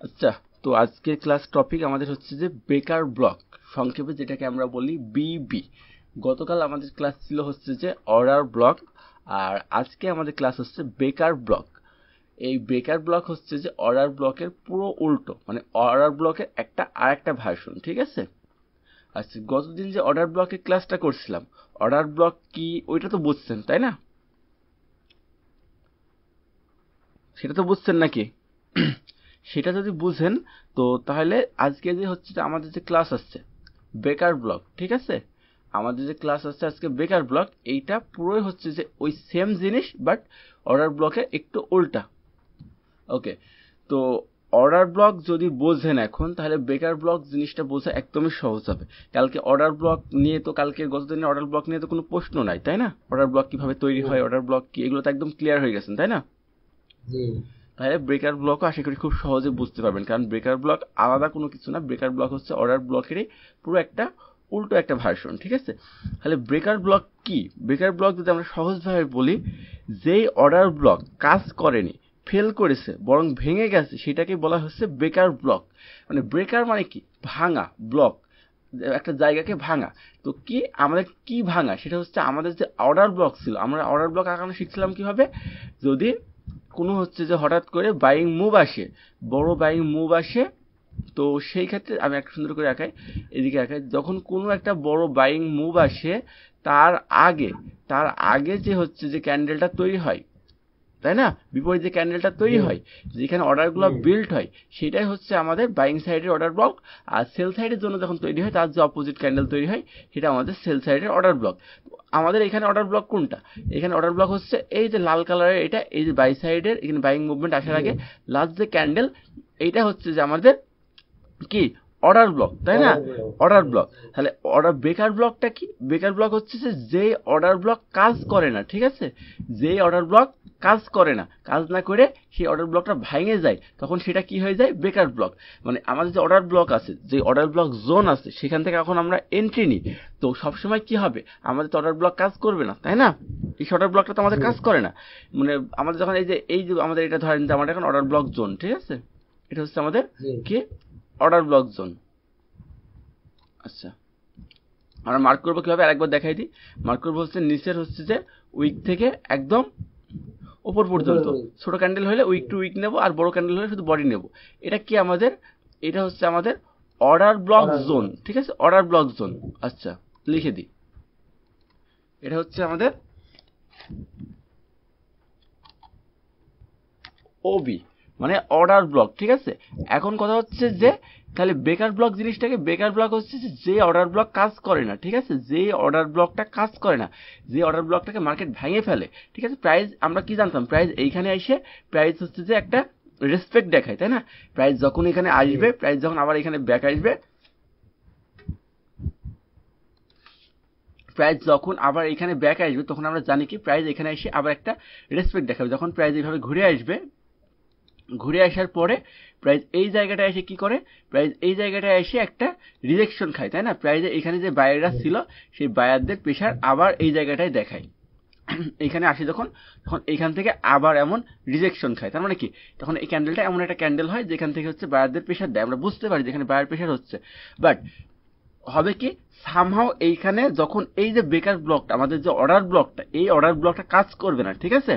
আচ্ছা, তো আজকের ক্লাস টপিক আমাদের হচ্ছে যে বেকার ব্লক, সংক্ষেপে যেটাকে আমরা বলি বিবি। গতকাল আমাদের ক্লাস ছিল হচ্ছে যে অর্ডার ব্লক, আর আজকে আমাদের ক্লাস হচ্ছে বেকার ব্লক। এই বেকার ব্লক হচ্ছে যে অর্ডার ব্লকের পুরো উল্টো, মানে অর্ডার ব্লকের একটা আর একটা ভার্সন, ঠিক আছে? আচ্ছা, গতদিন যে অর্ডার ব্লকের ক্লাসটা করছিলাম, অর্ডার ব্লক কি ওইটা তো বুঝছেন তাই না? সেটা তো বুঝছেন নাকি? সেটা যদি বুঝেন তো তাহলে আজকে যে হচ্ছে যে আমাদের যে ক্লাস আসছে বেকার ব্লক, ঠিক আছে? আমাদের যে ক্লাস আসছে আজকে বেকার ব্লক, এইটা পুরোই হচ্ছে যে ওই সেম জিনিস বাট অর্ডার ব্লকের একটু উল্টা। ওকে, তো অর্ডার ব্লক যদি বোঝেন এখন, তাহলে বেকার ব্লক জিনিসটা বোঝা একদমই সহজ হবে। কালকে অর্ডার ব্লক নিয়ে তো, কালকে গতদিনের অর্ডার ব্লক নিয়ে তো কোনো প্রশ্ন নাই তাই না? অর্ডার ব্লক কিভাবে তৈরি হয়, অর্ডার ব্লক কি, এগুলো তো একদম ক্লিয়ার হয়ে গেছেন তাই না? তাহলে ব্রেকার ব্লকও আশা করি খুব সহজে বুঝতে পারবেন, কারণ ব্রেকার ব্লক আলাদা কোনো কিছু না, ব্রেকার ব্লক হচ্ছে অর্ডার ব্লকেরই পুরো একটা উল্টো একটা ভার্সন, ঠিক আছে? তাহলে ব্রেকার ব্লক কি? ব্রেকার ব্লক যদি আমরা সহজভাবে বলি, যেই অর্ডার ব্লক কাজ করেনি, ফেল করেছে, বরং ভেঙে গেছে, সেটাকে বলা হচ্ছে ব্রেকার ব্লক। মানে ব্রেকার মানে কি? ভাঙা, ব্লক একটা জায়গাকে ভাঙা। তো কি আমাদের কি ভাঙা? সেটা হচ্ছে আমাদের যে অর্ডার ব্লক ছিল, আমরা অর্ডার ব্লক আঁকানো শিখছিলাম কিভাবে। যদি কোনো হচ্ছে যে হঠাৎ করে বাইং মুভ আসে, বড় বাইং মুভ আসে, তো সেই ক্ষেত্রে আমি একটা সুন্দর করে আঁকাই, এদিকে আঁকাই, যখন কোনো একটা বড় বাইং মুভ আসে, তার আগে তার আগে যে হচ্ছে যে ক্যান্ডেলটা তৈরি হয় তাই না, বিপরীত যে ক্যান্ডেলটা তৈরি হয়, যেখানে অর্ডারগুলো বিল্ড হয়, সেটাই হচ্ছে আমাদের বাইং সাইডের অর্ডার ব্লক। আর সেল সাইডের জন্য যখন তৈরি হয়, তার যে অপোজিট ক্যান্ডেল তৈরি হয়, সেটা আমাদের সেল সাইডের অর্ডার ব্লক। আমাদের এখানে অর্ডার ব্লক কোনটা? এখানে অর্ডার ব্লক হচ্ছে এই যে লাল কালারের এটা, এই যে বাই সাইডের এখানে বাইং মুভমেন্ট আসার আগে লাস্ট যে ক্যান্ডেল, এইটা হচ্ছে যে আমাদের কি অর্ডার ব্লক তাই না? Order block. তাহলে অর্ডার বেকার ব্লকটা কি? বেকার ব্লক হচ্ছে যে অর্ডার ব্লক কাজ করে না, ঠিক আছে? যে অর্ডার ব্লক কাজ করে না, কাজ না করে সেই অর্ডার ব্লকটা ভেঙে যায়, তখন সেটা কি হয়ে যায়? বেকার ব্লক। মানে আমাদের যে অর্ডার ব্লক আছে, যে অর্ডার ব্লক জোন আছে, সেখান থেকে এখন আমরা এন্ট্রি নিই, তো সবসময় কি হবে? আমাদের তো অর্ডার ব্লক কাজ করবে না তাই না? এই অর্ডার ব্লকটা তো আমাদের কাজ করে না। মানে আমাদের যখন এই যে আমাদের এটা ধরেন যে আমাদের এখন অর্ডার ব্লক জোন, ঠিক আছে? এটা হচ্ছে আমাদের কি অর্ডার ব্লক জোন। আচ্ছা, আমরা মার্ক করবো কিভাবে আরেকবার দেখাই দিই। মার্ক করবো হচ্ছে নিচের হচ্ছে যে উইক থেকে একদম উপর পর্যন্ত, ছোট ক্যান্ডেল হলে উইক টু উইক নেব, আর বড় ক্যান্ডেল হলে শুধু বডি নেব। এটা কি আমাদের? এটা হচ্ছে আমাদের অর্ডার ব্লক জোন, ঠিক আছে? Order block zone. আচ্ছা, লিখে দিই, এটা হচ্ছে আমাদের ওবি, মানে অর্ডার ব্লক, ঠিক আছে? এখন কথা হচ্ছে যে তাহলে বেকার ব্লক জিনিসটাকে, বেকার ব্লক হচ্ছে যে অর্ডার ব্লক কাজ করে না, ঠিক আছে? যে অর্ডার ব্লকটা কাজ করে না, যে অর্ডার ব্লকটাকে মার্কেট ভেঙে ফেলে, ঠিক আছে? প্রাইস আমরা কি জানতাম? প্রাইস এইখানে এসে প্রাইস হচ্ছে যে একটা রেসপেক্ট দেখায় তাই না? প্রাইস যখন এখানে আসবে, প্রাইস যখন আবার এখানে ব্যাক আসবে, প্রাইস যখন আবার এখানে ব্যাক আসবে, তখন আমরা জানি কি প্রাইস এখানে এসে আবার একটা রেসপেক্ট দেখাবে। যখন প্রাইস এইভাবে ঘুরে আসবে, ঘুরে আসার পরে প্রাইস এই জায়গাটায় এসে কি করে? প্রাইস এই জায়গাটায় এসে একটা রিজেকশন খায় তাই না? প্রাইসে এখানে যে বায়াররা ছিল, সেই বায়ারদের প্রেশার আবার এই জায়গাটায় দেখায়। এখানে আসে যখন, তখন এইখান থেকে আবার এমন রিজেকশন খায়। তার মানে কি? তখন এই ক্যান্ডেলটা এমন একটা ক্যান্ডেল হয় যেখান থেকে হচ্ছে বায়ারদের প্রেশার দেয়, আমরা বুঝতে পারি যেখানে বায়ার প্রেশার হচ্ছে। বাট হবে কি, সামহাও এইখানে যখন এই যে বেকার ব্লকটা, আমাদের যে অর্ডার ব্লকটা, এই অর্ডার ব্লকটা কাজ করবে না, ঠিক আছে?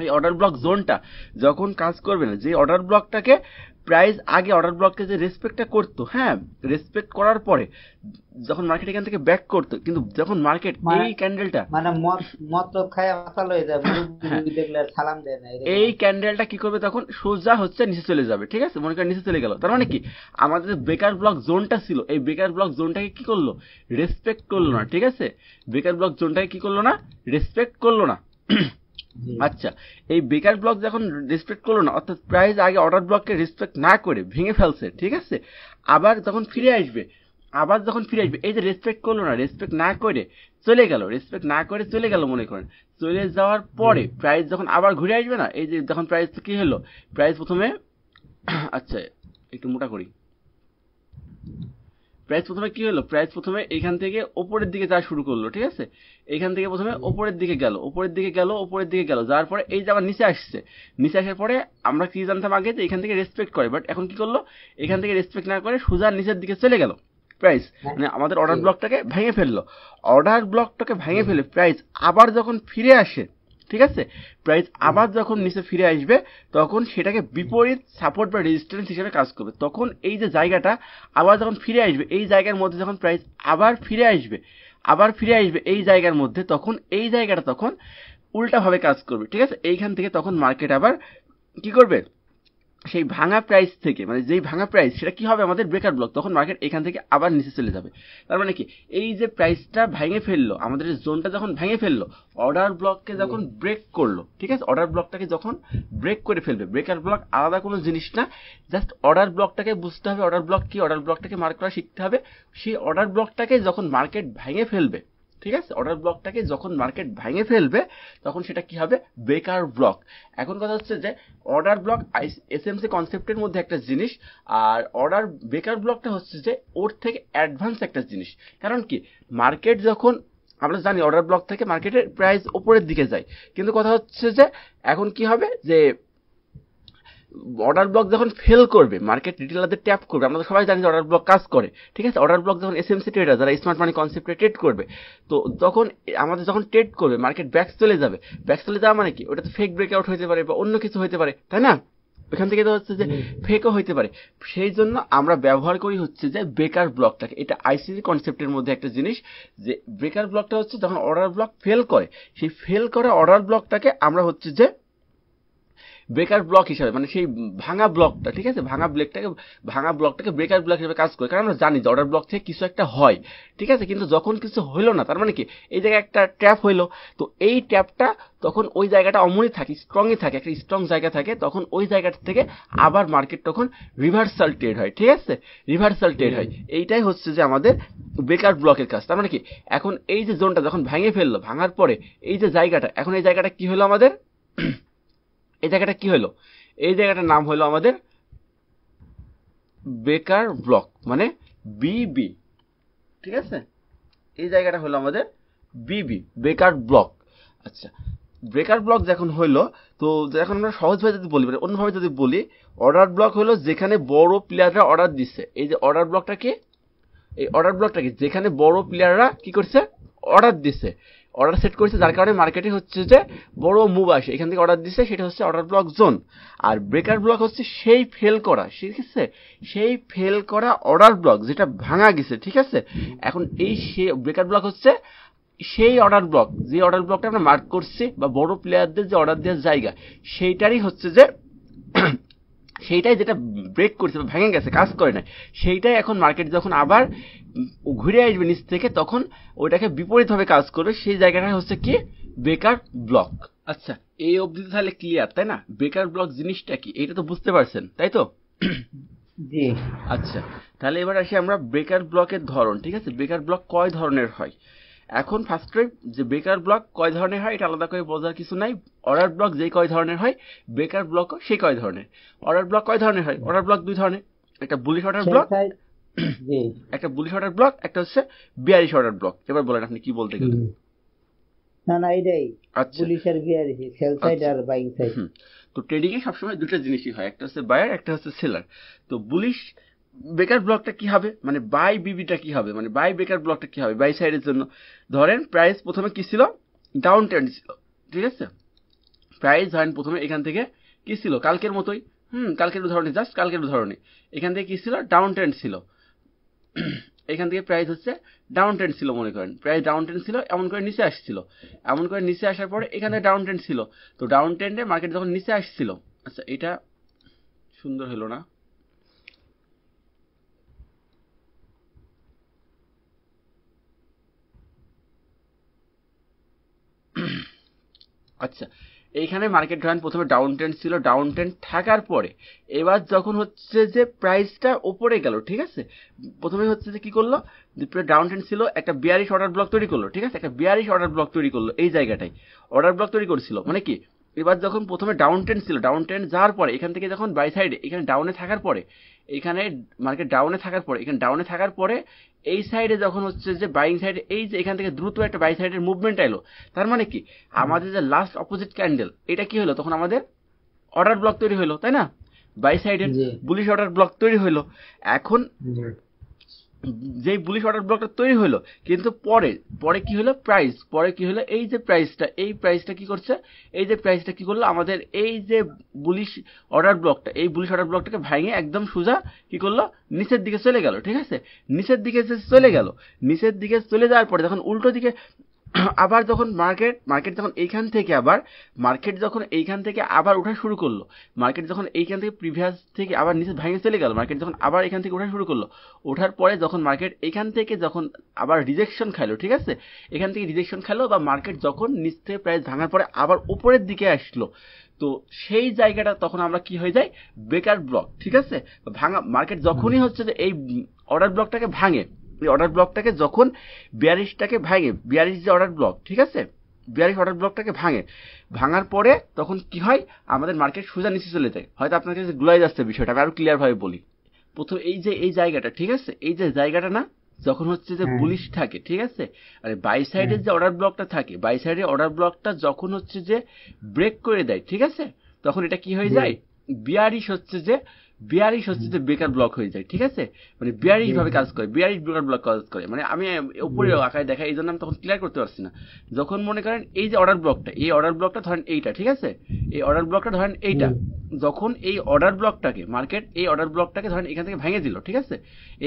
এই অর্ডার ব্লক জোনটা যখন কাজ করবে না, যে অর্ডার ব্লকটাকে প্রাইস আগে অর্ডার ব্লককে যে রেসপেক্টটা করতো, হ্যাঁ, রেসপেক্ট করার পরে যখন মার্কেট এখান থেকে ব্যাক করতো, কিন্তু যখন মার্কেট এই ক্যান্ডেলটা মানে মতলব খায় মাতাল হয়ে যায়, মুরব্বি দেখলে আর সালাম দেয় না, এই ক্যান্ডেলটা কি করবে? তখন সোজা হচ্ছে নিচে চলে যাবে, ঠিক আছে? মনে করেন নিচে চলে গেল, তার মানে কি আমাদের বেকার ব্লক জোনটা ছিল, এই বেকার ব্লক জোনটাকে কি করলো? রেসপেক্ট করলো না, ঠিক আছে? বেকার ব্লক জোনটাকে কি করলো না? রেসপেক্ট করলো না। আচ্ছা, এই বেকার ব্লক যখন রেসপেক্ট করলো না, অর্থাৎ প্রাইস আগে অর্ডার ব্লককে রেসপেক্ট না করে ভেঙে ফেলছে, ঠিক আছে? আবার যখন ফিরে আসবে, আবার যখন ফিরে আসবে, এই যে রেসপেক্ট করলো না, রেসপেক্ট না করে চলে গেল, রেসপেক্ট না করে চলে গেল, মনে করেন চলে যাওয়ার পরে প্রাইস যখন আবার ঘুরে আসবে না, এই যে যখন প্রাইস কি হলো, প্রাইস প্রথমে আচ্ছা একটু মোটা করি, প্রাইস প্রথমে কি হলো, প্রাইস প্রথমে এখান থেকে ওপরের দিকে যাওয়া শুরু করলো, ঠিক আছে, এখান থেকে প্রথমে ওপরের দিকে গেল, ওপরের দিকে গেল, ওপরের দিকে গেল, যাওয়ার পরে এই যে আবার নিচে আসছে, নিচে আসার পরে আমরা কি জানতাম আগে যে এখান থেকে রেসপেক্ট করে, বাট এখন কি করলো, এখান থেকে রেসপেক্ট না করে সোজা নিচের দিকে চলে গেল প্রাইস, মানে আমাদের অর্ডার ব্লকটাকে ভেঙে ফেললো। অর্ডার ব্লকটাকে ভেঙে ফেলে প্রাইস আবার যখন ফিরে আসে, ঠিক আছে, প্রাইস আবার যখন নিচে ফিরে আসবে তখন সেটাকে বিপরীত সাপোর্ট বা রেজিস্ট্যান্স হিসেবে কাজ করবে। তখন এই যে জায়গাটা আবার যখন ফিরে আসবে, এই জায়গার মধ্যে যখন প্রাইস আবার ফিরে আসবে, এই জায়গার মধ্যে, তখন এই জায়গাটা তখন উল্টাভাবে কাজ করবে, ঠিক আছে। এইখান থেকে তখন মার্কেট আবার কি করবে, সেই ভাঙা প্রাইস থেকে, মানে যেই ভাঙা প্রাইস সেটা কি হবে আমাদের ব্রেকার ব্লক, তখন মার্কেট এখান থেকে আবার নিচে চলে যাবে। তার মানে কি, এই যে প্রাইসটা ভেঙে ফেললো, আমাদের জোনটা যখন ভেঙে ফেললো, অর্ডার ব্লককে যখন ব্রেক করলো, ঠিক আছে, অর্ডার ব্লকটাকে যখন ব্রেক করে ফেলবে, ব্রেকার ব্লক আলাদা কোনো জিনিস না, জাস্ট অর্ডার ব্লকটাকে বুঝতে হবে, অর্ডার ব্লক কি, অর্ডার ব্লকটাকে মার্ক করা শিখতে হবে। সেই অর্ডার ব্লকটাকে যখন মার্কেট ভেঙে ফেলবে, ঠিক আছে, অর্ডার ব্লকটাকে যখন মার্কেট ভেঙে ফেলবে তখন সেটা কি হবে, ব্রেকার ব্লক। এখন কথা হচ্ছে যে অর্ডার ব্লক এসএমসি কনসেপ্টের মধ্যে একটা জিনিস, আর অর্ডার ব্রেকার ব্লকটা হচ্ছে যে ওর থেকে অ্যাডভান্স একটা জিনিস। কারণ কি, মার্কেট যখন, আমরা জানি অর্ডার ব্লক থেকে মার্কেটের প্রাইস উপরের দিকে যায়, কিন্তু কথা হচ্ছে যে এখন কি হবে, যে অর্ডার ব্লক যখন ফেল করবে, মার্কেট রিটেলারদের ট্যাপ করবে, আমরা সবাই জানি যে অর্ডার ব্লক কাজ করে, ঠিক আছে। অর্ডার ব্লক যখন এসএমসি ট্রেডার যারা স্মার্ট মানি কনসেপ্টে ট্রেড করবে, তো তখন আমাদের যখন ট্রেড করবে মার্কেট ব্যাক চলে যাবে, ব্যাক চলে যাওয়া মানে কি, ওটা তো ফেক ব্রেকআউট হতে পারে বা অন্য কিছু হতে পারে, তাই না, ওখান থেকে তো হচ্ছে যে ফেকও হইতে পারে। সেই জন্য আমরা ব্যবহার করি হচ্ছে যে ব্রেকার ব্লকটাকে। এটা আইসিসি কনসেপ্টের মধ্যে একটা জিনিস, যে ব্রেকার ব্লকটা হচ্ছে যখন অর্ডার ব্লক ফেল করে, সেই ফেল করা অর্ডার ব্লকটাকে আমরা হচ্ছে যে ব্রেকার ব্লক হিসাবে, মানে সেই ভাঙা ব্লকটা, ঠিক আছে, ভাঙা ব্লকটাকে ব্রেকার ব্লক হিসেবে কাজ করে। কারণ আমরা জানি যে অর্ডার ব্লক থেকে কিছু একটা হয়, ঠিক আছে, কিন্তু যখন কিছু হইলো না, তার মানে কি, এই জায়গায় একটা ট্র্যাপ হইলো, তো এই ট্র্যাপটা তখন ওই জায়গাটা অমনই থাকে, স্ট্রংই থাকে, একটা স্ট্রং জায়গা থাকে, তখন ওই জায়গাটা থেকে আবার মার্কেট তখন রিভার্সাল ট্রেড হয়, ঠিক আছে, রিভার্সাল ট্রেড হয়। এইটাই হচ্ছে যে আমাদের ব্রেকার ব্লকের কাজ। তার মানে কি, এখন এই যে জোনটা যখন ভেঙে ফেললো, ভাঙার পরে এই যে জায়গাটা, এখন এই জায়গাটা কি হলো আমাদের, এই জায়গাটা কি হলো, এই জায়গাটার নাম হলো আমাদের ব্রেকার ব্লক, মানে বিবি, ঠিক আছে, এই জায়গাটা হলো আমাদের বিবি, ব্রেকার ব্লক। আচ্ছা, ব্রেকার ব্লক যখন হইলো, তো এখন আমরা সহজভাবে যদি বলি, মানে অন্যভাবে যদি বলি, অর্ডার ব্লক হলো যেখানে বড় প্লেয়াররা অর্ডার দিচ্ছে। এই যে অর্ডার ব্লকটা কি, এই অর্ডার ব্লকটা কি, যেখানে বড় প্লেয়াররা কি করছে, অর্ডার দিচ্ছে, অর্ডার সেট করেছে, যার কারণে মার্কেটে হচ্ছে যে বড় মুভ আসে, এখান থেকে অর্ডার দিচ্ছে, সেটা হচ্ছে অর্ডার ব্লক জোন। আর ব্রেকার ব্লক হচ্ছে সেই ফেল করা, ঠিক আছে, সেই ফেল করা অর্ডার ব্লক যেটা ভাঙা গেছে, ঠিক আছে। এখন এই ব্রেকার ব্লক হচ্ছে সেই অর্ডার ব্লক, যে অর্ডার ব্লকটা আমরা মার্ক করছি, বা বড় প্লেয়ারদের যে অর্ডার দেওয়ার জায়গা, সেইটারই হচ্ছে যে সেইটাই যেটা ব্রেক করছে বা ভেঙে গেছে, কাজ করে না, সেইটাই এখন মার্কেট যখন আবার ঘুরে আসবে নিচ থেকে, তখন ওইটাকে বিপরীতভাবে কাজ করবে, সেই জায়গাটা হচ্ছে কি, ব্রেকার ব্লক। আচ্ছা, এই অবধি তাহলে ক্লিয়ার, তাই না, ব্রেকার ব্লক জিনিসটা কি, এটা তো বুঝতে পারছেন, তাই তো? জি। আচ্ছা, তাহলে এবার আসি আমরা ব্রেকার ব্লকের ধরন, ঠিক আছে, ব্রেকার ব্লক কয় ধরনের হয়। এখন ফার্স্টে যে ব্রেকার ব্লক কয় ধরনের হয় এটা আলাদা করে বোঝার কিছু নাই, অর্ডার ব্লক যেই কয় ধরনের হয়, ব্রেকার ব্লকও সেই কয় ধরনের। অর্ডার ব্লক কয় ধরনের হয়, অর্ডার ব্লক দুই ধরনের, একটা বুলিশ অর্ডার ব্লক, একটা বুলিশ অর্ডার ব্লক, একটা হচ্ছে বিয়ারিশ অর্ডার ব্লক। এবার বলেন আপনি কি বলতে গেলেন। না এটাই, বুলিশ আর বিয়ারিশ, সেল সাইড আর বাইং সাইড। তো ট্রেডিং এ সবসময় দুটো জিনিসই হয়, একটা হচ্ছে বায়ার, একটা হচ্ছে সেলার। তো বুলিশ ব্রেকার ব্লকটা কি হবে, মানে বাই বিবিটা কি হবে, মানে বাই ব্রেকার ব্লকটা কি হবে, বাই সাইডের জন্য। ধরেন প্রাইস প্রথমে কি ছিল, ডাউন ট্রেন্ড ছিল, ঠিক আছে, প্রাইস ধরেন প্রথমে এখান থেকে কি ছিল, কালকের মতোই, কালকের উদাহরণে, জাস্ট কালকের উদাহরণে, এখান থেকে কি ছিল, ডাউন ট্রেন্ড ছিল, এখান থেকে প্রাইস হচ্ছে ডাউন ট্রেন্ড ছিল, মনে করেন প্রাইস ডাউন ট্রেন্ড ছিল, এমন করে নিচে আসছিল, এমন করে নিচে আসার পরে এখানে ডাউন ট্রেন্ড ছিল, তো ডাউন ট্রেন্ডে মার্কেট যখন নিচে আসছিল, আচ্ছা এটা সুন্দর হলো না, আচ্ছা এইখানে মার্কেট ধরেন প্রথমে ডাউন ট্রেন্ড ছিল, ডাউন ট্রেন্ড থাকার পরে এবার যখন হচ্ছে যে প্রাইসটা উপরে গেল, ঠিক আছে, প্রথমে হচ্ছে যে কি করলো, ডাউন ট্রেন্ড ছিল, একটা বিয়ারিশ অর্ডার ব্লক তৈরি করলো, ঠিক আছে, একটা বিয়ারিশ অর্ডার ব্লক তৈরি করলো, এই জায়গাটাই অর্ডার ব্লক তৈরি করেছিল, মানে কি এবার যখন প্রথমে ডাউন ট্রেন্ড ছিল, ডাউন ট্রেন্ড যাওয়ার পরে এখান থেকে যখন বাই সাইডে এখানে ডাউনে থাকার পরে, এখানে মার্কেট ডাউনে থাকার পরে, এখানে ডাউনে থাকার পরে এই সাইডে যখন হচ্ছে যে বাইং সাইডে, এই যে এখান থেকে দ্রুত একটা বাই সাইডের মুভমেন্ট এলো, তার মানে কি আমাদের যে লাস্ট অপোজিট ক্যান্ডেল এটা কি হলো, তখন আমাদের অর্ডার ব্লক তৈরি হলো, তাই না? বাই সাইডের বুলিশ অর্ডার ব্লক তৈরি হলো। এখন যেই বুলিশ অর্ডার ব্লকটা তৈরি হলো, কিন্তু পরে কি হলো, পরে কি হলো, এই যে প্রাইসটা কি করছে, এই যে প্রাইসটা কি করলো, আমাদের এই যে বুলিশ অর্ডার ব্লকটা, এই বুলিশ অর্ডার ব্লকটাকে ভেঙে একদম সোজা কি করলো, নিচের দিকে চলে গেল। ঠিক আছে, নিচের দিকে চলে গেল, নিচের দিকে চলে যাওয়ার পরে যখন উল্টো দিকে আবার যখন মার্কেট যখন এইখান থেকে আবার ওঠা শুরু করলো, মার্কেট যখন এইখান থেকে প্রিভিয়াস থেকে আবার নিচে ভেঙে চলে গেল, মার্কেট যখন আবার এখান থেকে ওঠা শুরু করলো, ওঠার পরে যখন মার্কেট এইখান থেকে যখন আবার রিজেকশন খাইলো, ঠিক আছে, এখান থেকে রিজেকশন খাইলো, বা মার্কেট যখন নিচ থেকে প্রাইস ভাঙার পরে আবার উপরের দিকে আসলো, তো সেই জায়গাটা তখন আমরা কি হয়ে যায়, বেকার ব্লক। ঠিক আছে, মার্কেট যখনই হচ্ছে যে এই অর্ডার ব্লকটাকে ভাঙে, অর্ডার ব্লকটাকে যখন বিয়ারিশটাকে ভাঙে, বিয়ারিশ যে অর্ডার ব্লক, ঠিক আছে, বিয়ারিশ অর্ডার ব্লকটাকে ভাঙার পরে তখন কি হয়, আমাদের মার্কেট সোজা নিচে চলে যায়। হয়তো আপনার কাছে গুলাই যাচ্ছে বিষয়টা, আমি আরো ক্লিয়ার ভাবে বলি। প্রথম এই জায়গাটা, ঠিক আছে, এই যে জায়গাটা না, যখন হচ্ছে যে বুলিশ থাকে, ঠিক আছে, আর বাই সাইডের যে অর্ডার ব্লকটা থাকে, বাই সাইডের অর্ডার ব্লকটা যখন হচ্ছে যে ব্রেক করে দেয়, ঠিক আছে, তখন এটা কি হয়ে যায়, বিয়ারিশ হচ্ছে যে বেকার ব্লক হয়ে যায়। ঠিক আছে, মানে বিয়ারিশ ভাবে কাজ করে, বিয়ারিশ বেকার ব্লক কাজ করে। মানে আমি উপরে আঁকায় দেখাই, এই জন্য আমি তখন ক্লিয়ার করতে পারছি না। যখন মনে করেন এই যে অর্ডার ব্লকটা, এই অর্ডার ব্লকটা ধরেন এইটা, ঠিক আছে, এই অর্ডার ব্লকটা ধরেন এইটা, যখন এই অর্ডার ব্লকটাকে মার্কেট এই অর্ডার ব্লকটাকে ধরেন এখান থেকে ভেঙে দিল, ঠিক আছে,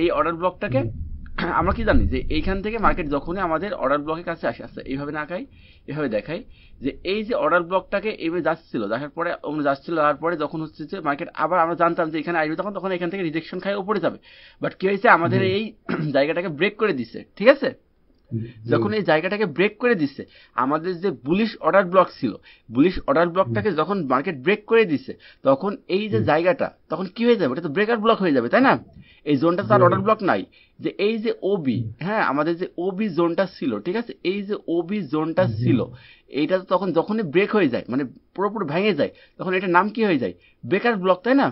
এই অর্ডার ব্লকটাকে আমরা কি জানি যে এইখান থেকে মার্কেট যখনই আমাদের অর্ডার ব্লকের কাছে আসে, এইভাবে না আঁকাই, এভাবে দেখাই, যে এই যে অর্ডার ব্লকটাকে এইভাবে যাওয়ার পরে যখন হচ্ছে যে মার্কেট আবার আমরা জানতাম যে এখানে আসবে, তখন এখান থেকে রিজেকশন খাই উপরে যাবে। বাট কি হয়েছে, আমাদের এই জায়গাটাকে ব্রেক করে দিচ্ছে। ঠিক আছে, যখন এই জায়গাটাকে ব্রেক করে দিচ্ছে, আমাদের যে বুলিশ অর্ডার ব্লক ছিল, বুলিশ অর্ডার ব্লকটাকে যখন মার্কেট ব্রেক করে দিচ্ছে, তখন এই যে জায়গাটা তখন কি হয়ে যাবে, এটা তো ব্রেকার ব্লক হয়ে যাবে, তাই না? এই জোনটা তো আর অর্ডার ব্লক নাই, যে এই যে ওবি, হ্যাঁ, আমাদের যে ওবি জোনটা ছিল, ঠিক আছে, এই যে ওবি জোনটা ছিল, এইটা তো তখন যখনই ব্রেক হয়ে যায়, মানে পুরোপুরি ভেঙে যায়, তখন এটার নাম কি হয়ে যায়, বেকার ব্লক, তাই না?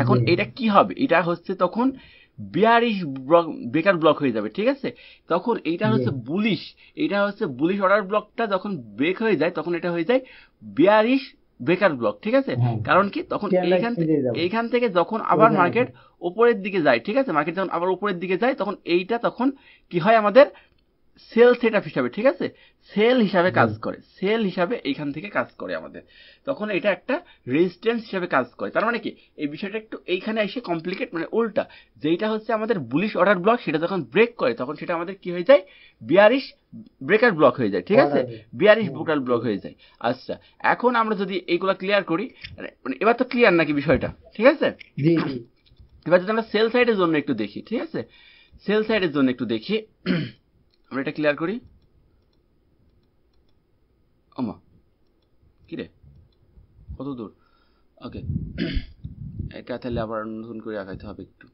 এখন এটা কি হবে, এটা হচ্ছে তখন বিয়ারিশ বেকার ব্লক হয়ে যাবে। ঠিক আছে, তখন এইটা হচ্ছে বুলিশ অর্ডার ব্লকটা যখন ব্রেক হয়ে যায়, তখন এটা হয়ে যায় বিয়ারিশ বেকার ব্লক। ঠিক আছে, কারণ কি, তখন এইখান থেকে যখন আবার মার্কেট উপরের দিকে যায়, ঠিক আছে, মার্কেট যখন আবার উপরের দিকে যায়, তখন এইটা তখন কি হয়, আমাদের সেল সেটআপ হিসাবে, ঠিক আছে, সেল হিসাবে কাজ করে, সেল হিসাবে এইখান থেকে কাজ করে আমাদের, তখন এটা একটা রেজিস্ট্যান্স হিসাবে কাজ করে। তার মানে কি, এই বিষয়টা একটু এইখানে এসে কমপ্লিকেট, মানে উল্টা, যেটা হচ্ছে আমাদের বুলিশ অর্ডার ব্লক, সেটা যখন ব্রেক করে তখন সেটা আমাদের কি হয়ে যায়, বিয়ারিশ ব্রেকার ব্লক হয়ে যায়। ঠিক আছে, বিয়ারিশ ব্রেকার ব্লক হয়ে যায়। আচ্ছা, এখন আমরা যদি এইগুলা ক্লিয়ার করি, মানে এবার তো ক্লিয়ার নাকি বিষয়টা? ঠিক আছে, এবার যদি আমরা সেল সাইডের জন্য একটু দেখি, ঠিক আছে, সেল সাইডের জন্য একটু দেখি, আমরা এটা ক্লিয়ার করি। ওমা কিরে, কত দূর? ওকে, এটা তাহলে আবার নতুন করে আগাইতে হবে একটু।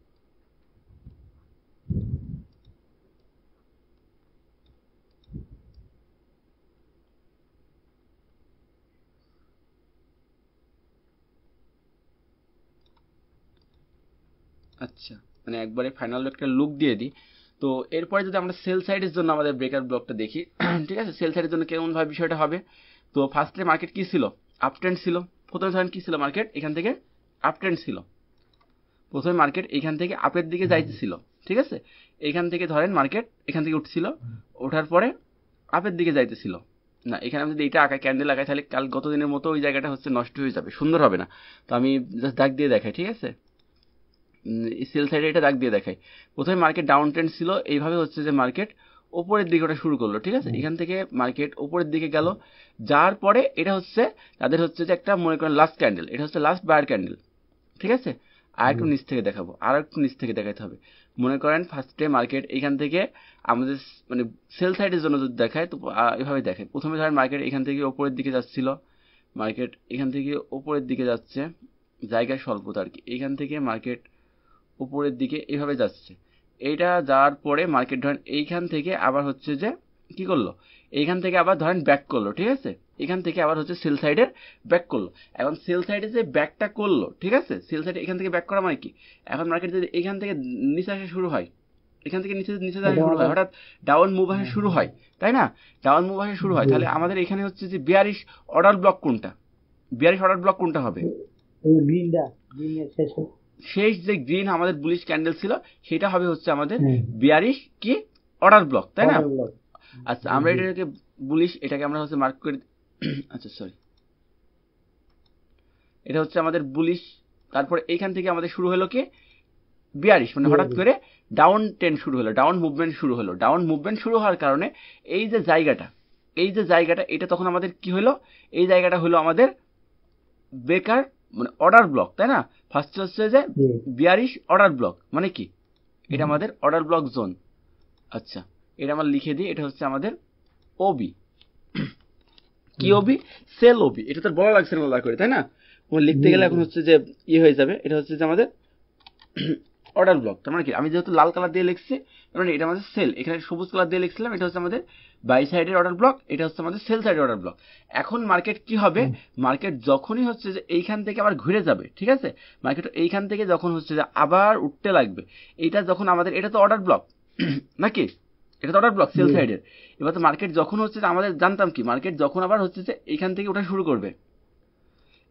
আচ্ছা, মানে একবারে ফাইনাল একটা লুক দিয়ে দিই। তো এরপরে যদি আমরা সেল সাইডের জন্য আমাদের ব্রেকার ব্লকটা দেখি, ঠিক আছে, সেল সাইডের জন্য কেমন ভাবে বিষয়টা হবে। তো ফার্স্টে মার্কেট কি ছিল, আপ ট্রেন্ড ছিল। প্রথমে ধরেন কি ছিল, মার্কেট এখান থেকে আপ ট্রেন্ড ছিল, প্রথমে মার্কেট এখান থেকে আপের দিকে যাইতেছিল। ঠিক আছে, এখান থেকে ধরেন মার্কেট এখান থেকে উঠছিল, ওঠার পরে আপের দিকে যাইতেছিল। না, এখানে আমি যদি এটা আঁকাই, ক্যান্ডেল আঁকাই, তাহলে কাল গত দিনের মতো ওই জায়গাটা হচ্ছে নষ্ট হয়ে যাবে, সুন্দর হবে না। তো আমি জাস্ট দাগ দিয়ে দেখাই, ঠিক আছে, সেল সাইডে এটা দাগ দিয়ে দেখাই। প্রথমে মার্কেট ডাউন ট্রেন্ড ছিল, এইভাবে হচ্ছে যে মার্কেট ওপরের দিকে ওটা শুরু করলো। ঠিক আছে, এখান থেকে মার্কেট ওপরের দিকে গেল, যার পরে এটা হচ্ছে তাদের হচ্ছে যে একটা মনে করেন লাস্ট ক্যান্ডেল, এটা হচ্ছে লাস্ট বায়ার ক্যান্ডেল। ঠিক আছে, আর একটু নিচ থেকে দেখাবো, আর একটু নিচ থেকে দেখাতে হবে। মনে করেন ফার্স্টে মার্কেট এখান থেকে আমাদের মানে সেল সাইডের জন্য যদি দেখায়, তো এভাবে দেখায়। প্রথমে ধরেন মার্কেট এখান থেকে ওপরের দিকে যাচ্ছিল, মার্কেট এখান থেকে ওপরের দিকে যাচ্ছে, জায়গায় স্বল্পতা আর কি, এখান থেকে মার্কেট উপরের দিকে এইভাবে যাচ্ছে। এইটা যাওয়ার পরে মার্কেট ধরেন এইখান থেকে আবার হচ্ছে যে কি করলো, এইখান থেকে আবার ধরেন ব্যাক করলো, ঠিক আছে, এখান থেকে আবার হচ্ছে সেল সাইডের ব্যাক করলো। এখন সেল সাইডে যে ব্যাকটা করলো, ঠিক আছে, সেল সাইডে এখান থেকে ব্যাক করা মানে কি, এখন মার্কেট যদি এখান থেকে নিচে আসা শুরু হয়, এখান থেকে নিচে নিচে আসা শুরু হয়, হঠাৎ ডাউন মুভ আসা শুরু হয়, তাই না, ডাউন মুভ আসা শুরু হয়, তাহলে আমাদের এখানে হচ্ছে যে বিয়ারিশ অর্ডার ব্লক কোনটা, বিয়ারিশ অর্ডার ব্লক কোনটা হবে, শেষ যে গ্রিন আমাদের বুলিশ ক্যান্ডেল ছিল সেটা হবে হচ্ছে আমাদের বিয়ারিশ কি অর্ডার ব্লক, তাই না। আচ্ছা আমরা এটাকে বুলিশ, এটাকে আমরা হচ্ছে মার্ক করে, আচ্ছা সরি, এটা হচ্ছে আমাদের বুলিশ। তারপরে এইখান থেকে আমাদের শুরু হলো কি বিয়ারিশ, মানে হঠাৎ করে ডাউন ট্রেন্ড শুরু হলো, ডাউন মুভমেন্ট শুরু হলো। ডাউন মুভমেন্ট শুরু হওয়ার কারণে এই যে জায়গাটা, এই যে জায়গাটা, এটা তখন আমাদের কি হলো, এই জায়গাটা হলো আমাদের বেকার মানে অর্ডার ব্লক, তাই না। ফার্স্ট হচ্ছে যে বিয়ারিশ অর্ডার ব্লক মানে কি, এটা আমাদের অর্ডার ব্লক জোন। আচ্ছা এটা আমরা লিখে দিই, এটা হচ্ছে আমাদের ওবি, কি ওবি, সেল ওবি, এটা তো বলা লাগছে না বলা করে, তাই না, লিখতে গেলে এখন হচ্ছে যে ইয়ে হয়ে যাবে। এটা হচ্ছে যে আমাদের অর্ডার ব্লক, তার মানে কি, আমি যেহেতু লাল কালার দিয়ে লিখছি মানে এটা আমাদের সেল, এখানে সবুজ কালার দিয়ে লিখছিলাম, এটা হচ্ছে আমাদের বাই সাইডের অর্ডার ব্লক, এটা হচ্ছে আমাদের সেল সাইডের অর্ডার ব্লক। এখন মার্কেট কি হবে, মার্কেট যখনই হচ্ছে যে এইখান থেকে আবার ঘুরে যাবে, ঠিক আছে, মার্কেট এইখান থেকে যখন হচ্ছে যে আবার উঠতে লাগবে, এটা যখন আমাদের, এটা তো অর্ডার ব্লক নাকি, এটা তো অর্ডার ব্লক সেল সাইডের। এবার তো মার্কেট যখন হচ্ছে যে আমাদের জানতাম কি, মার্কেট যখন আবার হচ্ছে যে এইখান থেকে ওঠা শুরু করবে,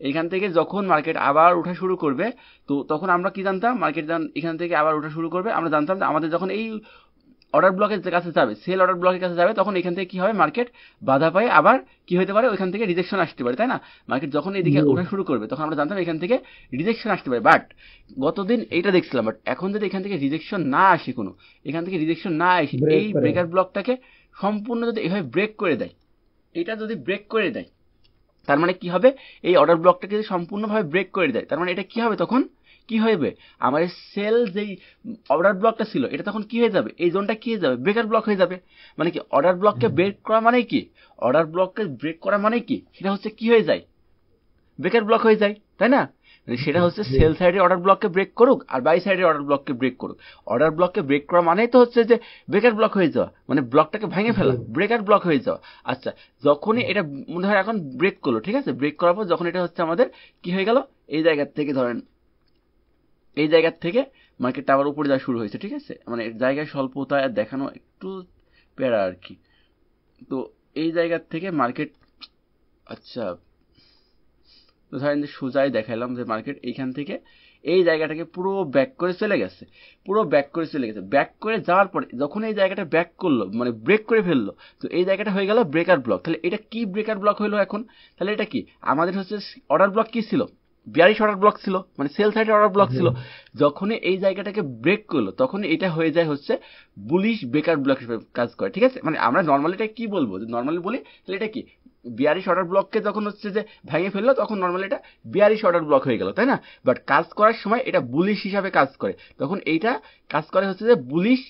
এইখান থেকে যখন মার্কেট আবার ওঠা শুরু করবে, তো তখন আমরা কি জানতাম, মার্কেট এখান থেকে আবার ওঠা শুরু করবে, আমরা জানতাম যে আমাদের যখন এই অর্ডার ব্লকের কাছে যাবে, সেল অর্ডার ব্লকের কাছে যাবে, তখন এখান থেকে কি হবে, মার্কেট বাধা পায়, আবার কি হতে পারে, ওইখান থেকে রিজেকশন আসতে পারে, তাই না। মার্কেট যখন এইদিকে ওঠা শুরু করবে তখন আমরা জানতাম এখান থেকে রিজেকশন আসতে পারে, বাট গতদিন এইটা দেখছিলাম, বাট এখন যদি এখান থেকে রিজেকশন না আসে, কোনো এখান থেকে রিজেকশন না আসে, এই ব্রেকার ব্লকটাকে সম্পূর্ণ যদি এভাবে ব্রেক করে দেয়, এটা যদি ব্রেক করে দেয়, তার মানে কি হবে, এই অর্ডার ব্লকটাকে যদি সম্পূর্ণভাবে ব্রেক করে দেয়, তার মানে এটা কি হবে, তখন কি হবে, আমার সেল যেই অর্ডার ব্লকটা ছিল এটা তখন কি হয়ে যাবে, এই জোনটা কি হয়ে যাবে, ব্রেকার ব্লক হয়ে যাবে। মানে কি, অর্ডার ব্লককে ব্রেক করা মানে কি, অর্ডার ব্লককে ব্রেক করা মানে কি, সেটা হচ্ছে কি হয়ে যায়, ব্রেকার ব্লক হয়ে যায়, তাই না। সেটা হচ্ছে সেল সাইডের অর্ডার ব্লককে ব্রেক করুক আর বাই সাইডের অর্ডার ব্লককে ব্রেক করুক। অর্ডার ব্লককে ব্রেক করা মানেই তো হচ্ছে যে ব্রেকার ব্লক হয়ে যাওয়া, মানে ব্লকটাকে ভেঙে ফেলা, ব্রেকার ব্লক হয়ে যাওয়া। আচ্ছা যখনই এটা মনে হয় এখন ব্রেক করলো, ঠিক আছে, ব্রেক করার পর যখন এটা হচ্ছে আমাদের কি হয়ে গেল, এই জায়গার থেকে ধরেন এই জায়গার থেকে মার্কেটটা আবার উপরে যাওয়া শুরু হয়েছে, ঠিক আছে, মানে জায়গায় স্বল্পতা দেখানো একটু প্যারা আর কি। তো এই জায়গার থেকে মার্কেট, আচ্ছা তো ধরেন যে সোজাই দেখালাম যে মার্কেট এইখান থেকে এই জায়গাটাকে পুরো ব্যাক করে চলে গেছে, পুরো ব্যাক করে চলে গেছে। ব্যাক করে যাওয়ার পরে যখন এই জায়গাটা ব্যাক করলো, মানে ব্রেক করে ফেললো, তো এই জায়গাটা হয়ে গেল ব্রেকার ব্লক। তাহলে এটা কি ব্রেকার ব্লক হলো এখন, তাহলে এটা কি আমাদের হচ্ছে অর্ডার ব্লক কি ছিল, বিয়ারিশ অর্ডার ব্লক ছিল, মানে সেল সাইডের অর্ডার ব্লক ছিল। যখনই এই জায়গাটাকে ব্রেক করলো তখন এটা হয়ে যায় হচ্ছে বুলিশ ব্রেকার ব্লক হিসেবে কাজ করে, ঠিক আছে। মানে আমরা নর্মালি এটা কি বলবো, নর্মালি বলি তাহলে এটা কি বিয়ারিশ অর্ডার ব্লককে যখন হচ্ছে যে ভেঙে ফেললো তখন নর্মালি এটা বিয়ারিশ অর্ডার ব্লক হয়ে গেল, তাই না। বাট কাজ করার সময় এটা বুলিশ হিসাবে কাজ করে, তখন এইটা কাজ করে হচ্ছে যে বুলিশ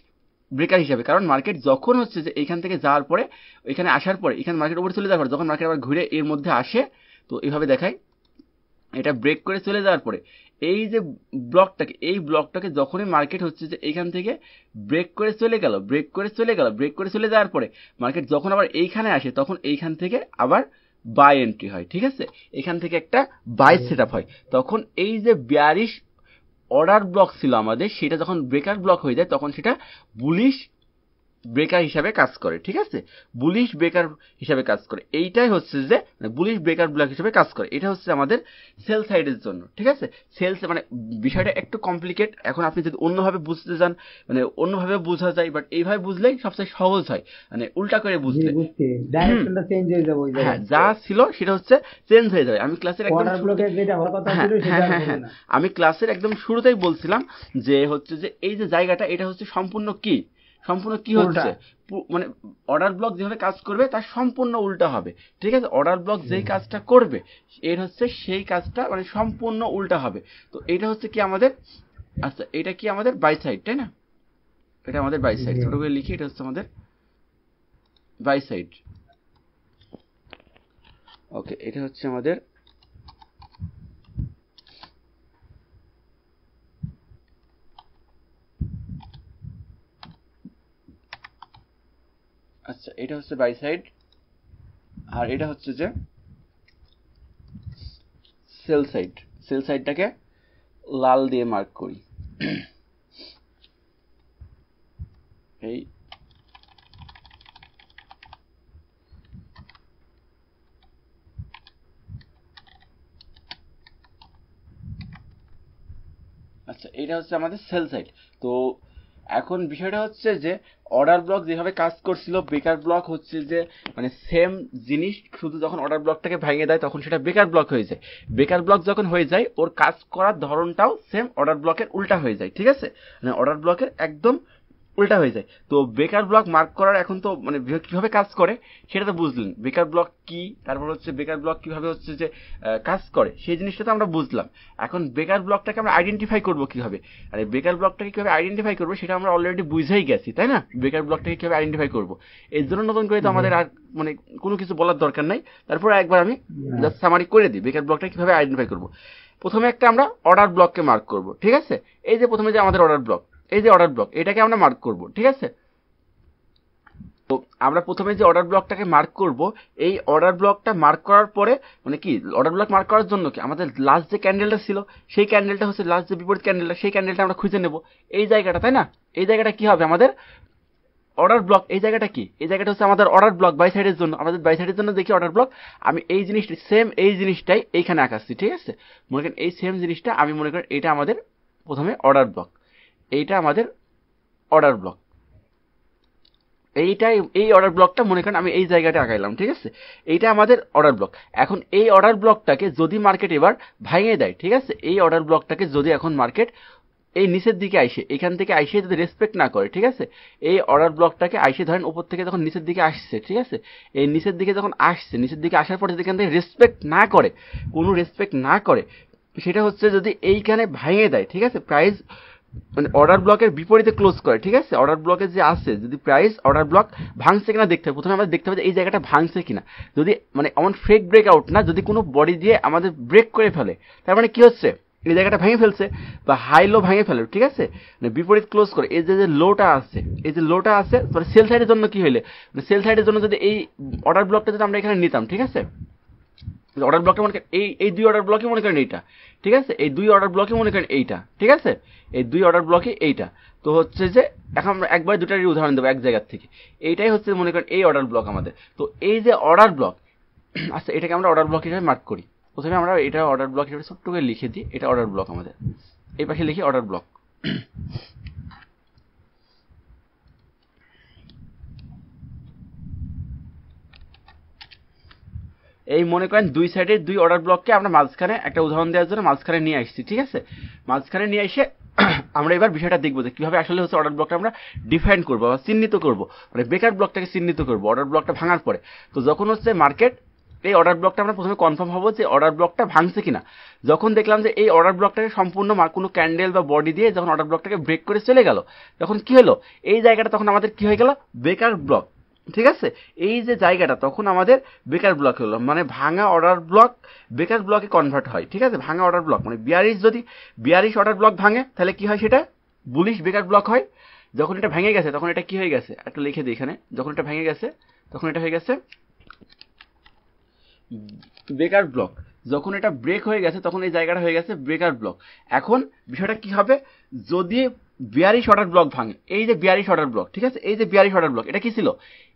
ব্রেকার হিসাবে। কারণ মার্কেট যখন হচ্ছে যে এইখান থেকে যাওয়ার পরে এখানে আসার পরে এখানে মার্কেট উপরে চলে যাওয়ার পরে যখন মার্কেট আবার ঘুরে এর মধ্যে আসে, তো এইভাবে দেখায়, এটা ব্রেক করে চলে যাওয়ার পরে এই যে ব্লকটাকে, এই ব্লকটাকে যখনই মার্কেট হচ্ছে যে এইখান থেকে ব্রেক করে চলে গেল, ব্রেক করে চলে গেল, ব্রেক করে চলে যাওয়ার পরে মার্কেট যখন আবার এইখানে আসে তখন এইখান থেকে আবার বাই এন্ট্রি হয়, ঠিক আছে, এখান থেকে একটা বাই সেটআপ হয়। তখন এই যে বিয়ারিশ অর্ডার ব্লক ছিল আমাদের, সেটা যখন ব্রেকার ব্লক হয়ে যায় তখন সেটা বুলিশ ব্রেকার হিসাবে কাজ করে, ঠিক আছে, বুলিশ ব্রেকার হিসাবে কাজ করে। এইটাই হচ্ছে যে বুলিশ ব্রেকার ব্লক হিসাবে কাজ করে, এটা হচ্ছে আমাদের সেল সাইডের জন্য, ঠিক আছে। সেলস মানে বিষয়টা একটু কমপ্লিকেট, এখন আপনি যদি অন্যভাবে বুঝতে চান মানে অন্যভাবে বোঝা যায়, বাট এইভাবে বুঝলেই সবচেয়ে সহজ হয়, মানে উল্টা করে বুঝলে ডাইরেকশনটা চেঞ্জ হয়ে যাবে, হ্যাঁ যা ছিল সেটা হচ্ছে চেঞ্জ হয়ে যাবে। আমি ক্লাসের একদম আমি ক্লাসের একদম শুরুতেই বলছিলাম যে হচ্ছে যে এই যে জায়গাটা এটা হচ্ছে সম্পূর্ণ কি, সম্পূর্ণ কি হচ্ছে, মানে অর্ডার ব্লক যেভাবে কাজ করবে তার সম্পূর্ণ উল্টা হবে, ঠিক আছে। অর্ডার ব্লক যেই কাজটা করবে এর হচ্ছে সেই কাজটা মানে সম্পূর্ণ উল্টা হবে। তো এটা হচ্ছে কি আমাদের, আচ্ছা এটা কি আমাদের বাই সাইড, তাই না, এটা আমাদের বাই সাইড, ছোট করে লিখি, এটা হচ্ছে আমাদের বাই সাইড। ওকে এটা হচ্ছে আমাদের আচ্ছা এটা হচ্ছে বাই সাইড, আর এটা হচ্ছে যে সেল সাইড। সেল সাইডটাকে লাল দিয়ে মার্ক করি। এই আচ্ছা এটা হচ্ছে আমাদের সেল সাইড। তো এখন বিষয়টা হচ্ছে যে অর্ডার ব্লক যেভাবে কাজ করছিল, বেকার ব্লক হচ্ছে যে মানে সেম জিনিস, শুধু যখন অর্ডার ব্লকটাকে ভেঙে দেয় তখন সেটা বেকার ব্লক হয়ে যায়। বেকার ব্লক যখন হয়ে যায় ওর কাজ করার ধরনটাও সেম অর্ডার ব্লকের উল্টা হয়ে যায়, ঠিক আছে, মানে অর্ডার ব্লকের একদম উল্টা হয়ে যায়। তো বেকার ব্লক মার্ক করার এখন তো মানে কিভাবে কাজ করে সেটা তো বুঝলেন, বেকার ব্লক কি, তারপর হচ্ছে বেকার ব্লক কিভাবে হচ্ছে যে কাজ করে সেই জিনিসটা তো আমরা বুঝলাম। এখন বেকার ব্লকটাকে আমরা আইডেন্টিফাই করবো কিভাবে, আরে বেকার ব্লকটাকে কিভাবে আইডেন্টিফাই করবো সেটা আমরা অলরেডি বুঝেই গেছি, তাই না? বেকার ব্লকটাকে কিভাবে আইডেন্টিফাই করবো এর জন্য নতুন করে তো আমাদের আর মানে কোনো কিছু বলার দরকার নাই। তারপর একবার আমি জাস্ট সামারি করে দিই বেকার ব্লকটাকে কিভাবে আইডেন্টিফাই করবো। প্রথমে একটা আমরা অর্ডার ব্লককে মার্ক করবো, ঠিক আছে। এই যে প্রথমে যে আমাদের অর্ডার ব্লক, এই যে অর্ডার ব্লক, এটাকে আমরা মার্ক করবো, ঠিক আছে। তো আমরা প্রথমে যে অর্ডার ব্লকটাকে মার্ক করব, এই অর্ডার ব্লকটা মার্ক করার পরে মানে কি, অর্ডার ব্লক মার্ক করার জন্য কি আমাদের লাস্ট যে ক্যান্ডেলটা ছিল সেই ক্যান্ডেলটা হচ্ছে লাস্ট যে বিপরীত ক্যান্ডেলটা, সেই ক্যান্ডেলটা আমরা খুঁজে নেব এই জায়গাটা, তাই না? এই জায়গাটা কি হবে আমাদের অর্ডার ব্লক। এই জায়গাটা কি, এই জায়গাটা হচ্ছে আমাদের অর্ডার ব্লক বাই সাইডের জন্য। আমাদের বাই সাইডের জন্য দেখি অর্ডার ব্লক, আমি এই জিনিসটা সেম এই জিনিসটাই এইখানে আঁকাচ্ছি, ঠিক আছে। মনে করেন এই সেম জিনিসটা আমি মনে করেন এটা আমাদের প্রথমে অর্ডার ব্লক, এইটা আমাদের অর্ডার ব্লক, এইটাই এই অর্ডার ব্লকটা মনে করেন আমি এই জায়গাটা আঁকাইলাম, ঠিক আছে। এইটা আমাদের অর্ডার ব্লক। এখন এই অর্ডার ব্লকটাকে যদি মার্কেট এবার ভাঙিয়ে দেয়, ঠিক আছে, এই অর্ডার ব্লকটাকে যদি এখন মার্কেট এই নিচের দিকে আইসে, এখান থেকে আইসে যদি রেসপেক্ট না করে, ঠিক আছে, এই অর্ডার ব্লকটাকে আইসে ধরেন উপর থেকে যখন নিচের দিকে আসছে, ঠিক আছে, এই নিচের দিকে যখন আসছে, নিচের দিকে আসার পরে যদি এখান থেকে রেসপেক্ট না করে, কোনো রেসপেক্ট না করে, সেটা হচ্ছে যদি এইখানে ভাঙিয়ে দেয়, ঠিক আছে, প্রাইস মানে অর্ডার ব্লকের বিপরীতে ক্লোজ করে, ঠিক আছে। অর্ডার ব্লকে যে আছে যদি প্রাইস অর্ডার ব্লক ভাঙছে কিনা দেখতে হবে, প্রথমে আমাদের দেখতে হবে যে এই জায়গাটা ভাঙছে কিনা। যদি মানে এমন ফেক ব্রেক আউট না, যদি কোনো বডি দিয়ে আমাদের ব্রেক করে ফেলে তার মানে কি হচ্ছে এই জায়গাটা ভেঙে ফেলছে বা হাই লো ভেঙে ফেলে, ঠিক আছে, মানে বিপরীত ক্লোজ করে। এই যে লোটা আছে, এই যে লোটা আছে মানে সেল সাইডের জন্য কি হইলে, মানে সেল সাইডের জন্য যদি এই অর্ডার ব্লকটা যদি আমরা এখানে নিতাম, ঠিক আছে, অর্ডার ব্লকটা মনে করেন এই দুই অর্ডার ব্লকই মনে করেন এইটা, ঠিক আছে, এই দুই অর্ডার ব্লকই মনে করেন এইটা, ঠিক আছে, এই দুই অর্ডার ব্লকই এইটা। তো হচ্ছে যে এখন আমরা একবার দুটারই উদাহরণ দেবো এক জায়গার থেকে। এইটাই হচ্ছে মনে করেন এই অর্ডার ব্লক আমাদের। তো এই যে অর্ডার ব্লক, আচ্ছা এটাকে আমরা অর্ডার ব্লক হিসেবে মার্ক করি। প্রথমে আমরা এটা অর্ডার ব্লক হিসেবে ছোট্ট করে লিখে দিই, এটা অর্ডার ব্লক আমাদের। এই পাশে লিখি অর্ডার ব্লক। এই মনে করেন দুই সাইডের দুই অর্ডার ব্লককে আমরা মাঝখানে একটা উদাহরণ দেওয়ার জন্য মাঝখানে নিয়ে আসছি, ঠিক আছে। মাঝখানে নিয়ে এসে আমরা এবার বিষয়টা দেখবো যে কিভাবে আসলে হচ্ছে অর্ডার ব্লকটা আমরা ডিফাইন করবো বা চিহ্নিত করবো, মানে বেকার ব্লকটাকে চিহ্নিত করবো অর্ডার ব্লকটা ভাঙার পরে। তো যখন হচ্ছে মার্কেট এই অর্ডার ব্লকটা আমরা প্রথমে কনফার্ম হবো যে অর্ডার ব্লকটা ভাঙছে কিনা। যখন দেখলাম যে এই অর্ডার ব্লকটাকে সম্পূর্ণ কোনো ক্যান্ডেল বা বডি দিয়ে যখন অর্ডার ব্লকটাকে ব্রেক করে চলে গেল, তখন কি হলো এই জায়গাটা তখন আমাদের কি হয়ে গেল বেকার ব্লক, ঠিক আছে। এই যে জায়গাটা তখন আমাদের বেকার ব্লক হলো, মানে ভাঙা অর্ডার ব্লক বেকার ব্লকে কনভার্ট হয়, ঠিক আছে। ভাঙা অর্ডার ব্লক মানে বিয়ারিশ, যদি বিয়ারিশ অর্ডার ব্লক ভাঙে তাহলে কি হয় সেটা বুলিশ বেকার ব্লক হয়। যখন এটা ভেঙে গেছে তখন এটা কি হয়ে গেছে একটা লিখে দিই এখানে, যখন এটা ভেঙে গেছে তখন এটা হয়ে গেছে বেকার ব্লক। যখন এটা ব্রেক হয়ে গেছে তখন এই জায়গাটা হয়ে গেছে বেকার ব্লক। এখন বিষয়টা কি হবে, যদি বিয়ারিশ অর্ডার ব্লক ভাঙে, এই যে বিয়ারিশ অর্ডার ব্লক, ঠিক আছে, এই যে বিয়ারিশ অর্ডার ব্লক, এটা কি ছিল,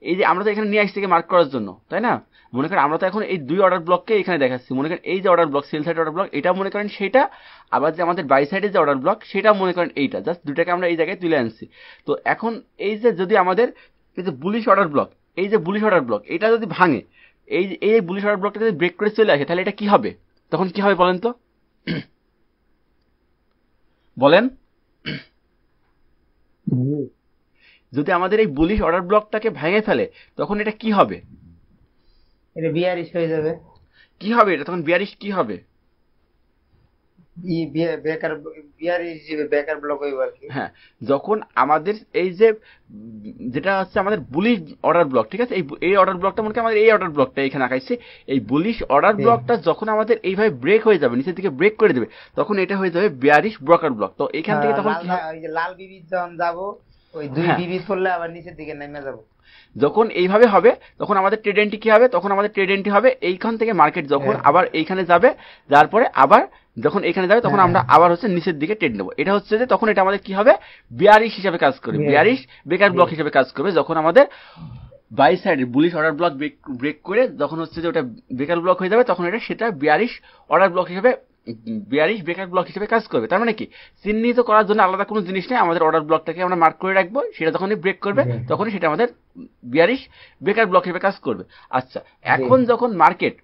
এই যে আমরা তো এখানে নিয়ে আসছি মার্ক করার জন্য, তাই না। মনে করেন আমরা তো এখন এই দুই অর্ডার ব্লককে এখানে দেখাচ্ছি, মনে করেন এই যে order block sell side order block এটা মনে করেন সেটা, আবার যে আমাদের বাই সাইডের যে অর্ডার ব্লক সেটা মনে করেন এইটা, জাস্ট দুটাকে আমরা এই জায়গায় তুলে আনছি। তো এখন এই যে যদি আমাদের এই যে বুলিশ অর্ডার ব্লক, এই যে বুলিশ অর্ডার ব্লক এটা যদি ভাঙে, এই বুলিশ অর্ডার ব্লকটা যদি ব্রেক করে চলে আসে তাহলে এটা কি হবে, তখন কি হবে বলেন তো বলেন। যদি আমাদের এই বুলিশ অর্ডার ব্লকটাকে ভেঙে ফেলে তখন এটা কি হবে, এটা বিয়ারিশ হয়ে যাবে। কি হবে এটা তখন, বিয়ারিশ কি হবে, বেকার ব্লক হইব আর কি। হ্যাঁ, যখন আমাদের এই যে যেটা হচ্ছে আমাদের বুলিশ অর্ডার ব্লক, ঠিক আছে, এই অর্ডার ব্লকটা মনে করেন আমাদের এই অর্ডার ব্লকটা এখানে আঁকাইছে, এই বুলিশ অর্ডার ব্লকটা যখন আমাদের এইভাবে ব্রেক হয়ে যাবে, নিচের দিকে ব্রেক করে দেবে, তখন এটা হয়ে যাবে বিয়ারিশ ব্রোকার ব্লক। তো এখান থেকে তখন ওই যে লাল বিবি যখন যাবো ওই 2 বিবি করলে আবার নিচের দিকে নেমে যাব। যখন এইভাবে হবে তখন আমাদের ট্রেড এন্ট্রি কি হবে, তখন আমাদের ট্রেড এন্ট্রি হবে এইখান থেকে মার্কেট যখন আবার এইখানে যাবে, যার পরে আবার যখন এখানে যাবে তখন আমরা আবার হচ্ছে নিচের দিকে ট্রেড নেব। এটা হচ্ছে যে তখন এটা আমাদের কি হবে, বিয়ারিশ হিসাবে কাজ করবে, বিয়ারিশ বেকার ব্লক হিসাবে কাজ করবে। যখন আমাদের বাই সাইডে বুলিশ অর্ডার ব্লক ব্রেক করে যখন হচ্ছে যে ওটা বেকার ব্লক হয়ে যাবে, তখন এটা সেটা বিয়ারিশ অর্ডার ব্লক হিসেবে, বিয়ারিশ বেকার ব্লক হিসেবে কাজ করবে। তার মানে কি, চিহ্নিত করার জন্য আলাদা কোনো জিনিস নেই, আমাদের অর্ডার ব্লকটাকে আমরা মার্ক করে রাখবো, সেটা যখনই ব্রেক করবে তখনই সেটা আমাদের বিয়ারিশ বেকার ব্লক হিসেবে কাজ করবে। আচ্ছা, এখন যখন মার্কেট,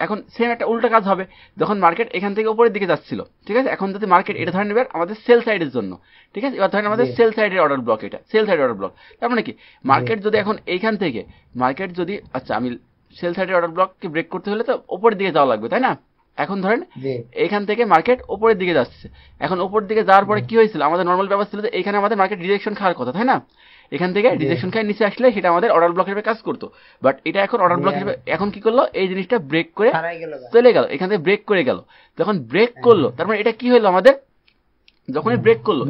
এখন সেম একটা উল্টো কাজ হবে, যখন মার্কেট এখান থেকে উপরের দিকে যাচ্ছিল, ঠিক আছে, এখন যদি মার্কেট এটা ধরে নেবে আমাদের সেল সাইডের জন্য, ঠিক আছে, এবার ধরেন আমাদের সেল সাইডের অর্ডার ব্লক, এটা সেল সাইডের অর্ডার ব্লক। তার মানে কি, মার্কেট যদি এখন এইখান থেকে মার্কেট যদি, আচ্ছা আমি সেল সাইডের অর্ডার ব্লককে ব্রেক করতে হলে তো উপরের দিকে যাওয়া লাগবে, তাই না? এখন ধরেন এখান থেকে মার্কেট উপরের দিকে যাচ্ছে, এখন উপর দিকে যাওয়ার পরে কি হয়েছিল, আমাদের নর্মাল ব্যবস্থা ছিল যে এখানে আমাদের মার্কেট রিজেকশন খাওয়ার কথা, তাই না? এখান থেকে রিজেকশন খায় নিচে আসলে সেটা আমাদের অর্ডার ব্লক হিসেবে কাজ করতো, বাট এটা এখন অর্ডার ব্লক হিসেবে এখন কি করলো, এই জিনিসটা ব্রেক করে চলে গেল, এখান থেকে ব্রেক করে গেল। যখন ব্রেক করলো তার মানে এটা কি হলো আমাদের, যখনই ব্রেক করলো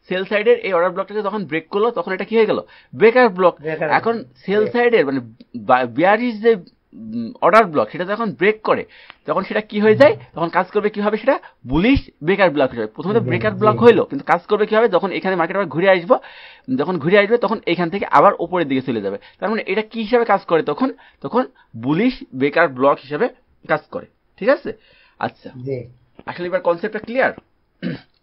সেল সাইডের এই অর্ডার ব্লকটাকে যখন ব্রেক করলো তখন এটা কি হয়ে গেল, বেকার ব্লক। এখন সেল সাইডের মানে বিয়ারিশ যে অর্ডার ব্লক সেটা যখন ব্রেক করে তখন সেটা কি হয়ে যায়, তখন কাজ করবে কিভাবে, সেটা বুলিশ বেকার ব্লক হয়ে যাবে। প্রথমে তো ব্রেকার ব্লক হইলো, কিন্তু কাজ করবে কিভাবে, যখন এখানে মার্কেট আবার ঘুরে আসবো, যখন ঘুরে আসবে তখন এখান থেকে আবার উপরের দিকে চলে যাবে। তার মানে এটা কি হিসাবে কাজ করে, তখন তখন বুলিশ বেকার ব্লক হিসাবে কাজ করে, ঠিক আছে? আচ্ছা, আসলে এবার কনসেপ্টটা ক্লিয়ার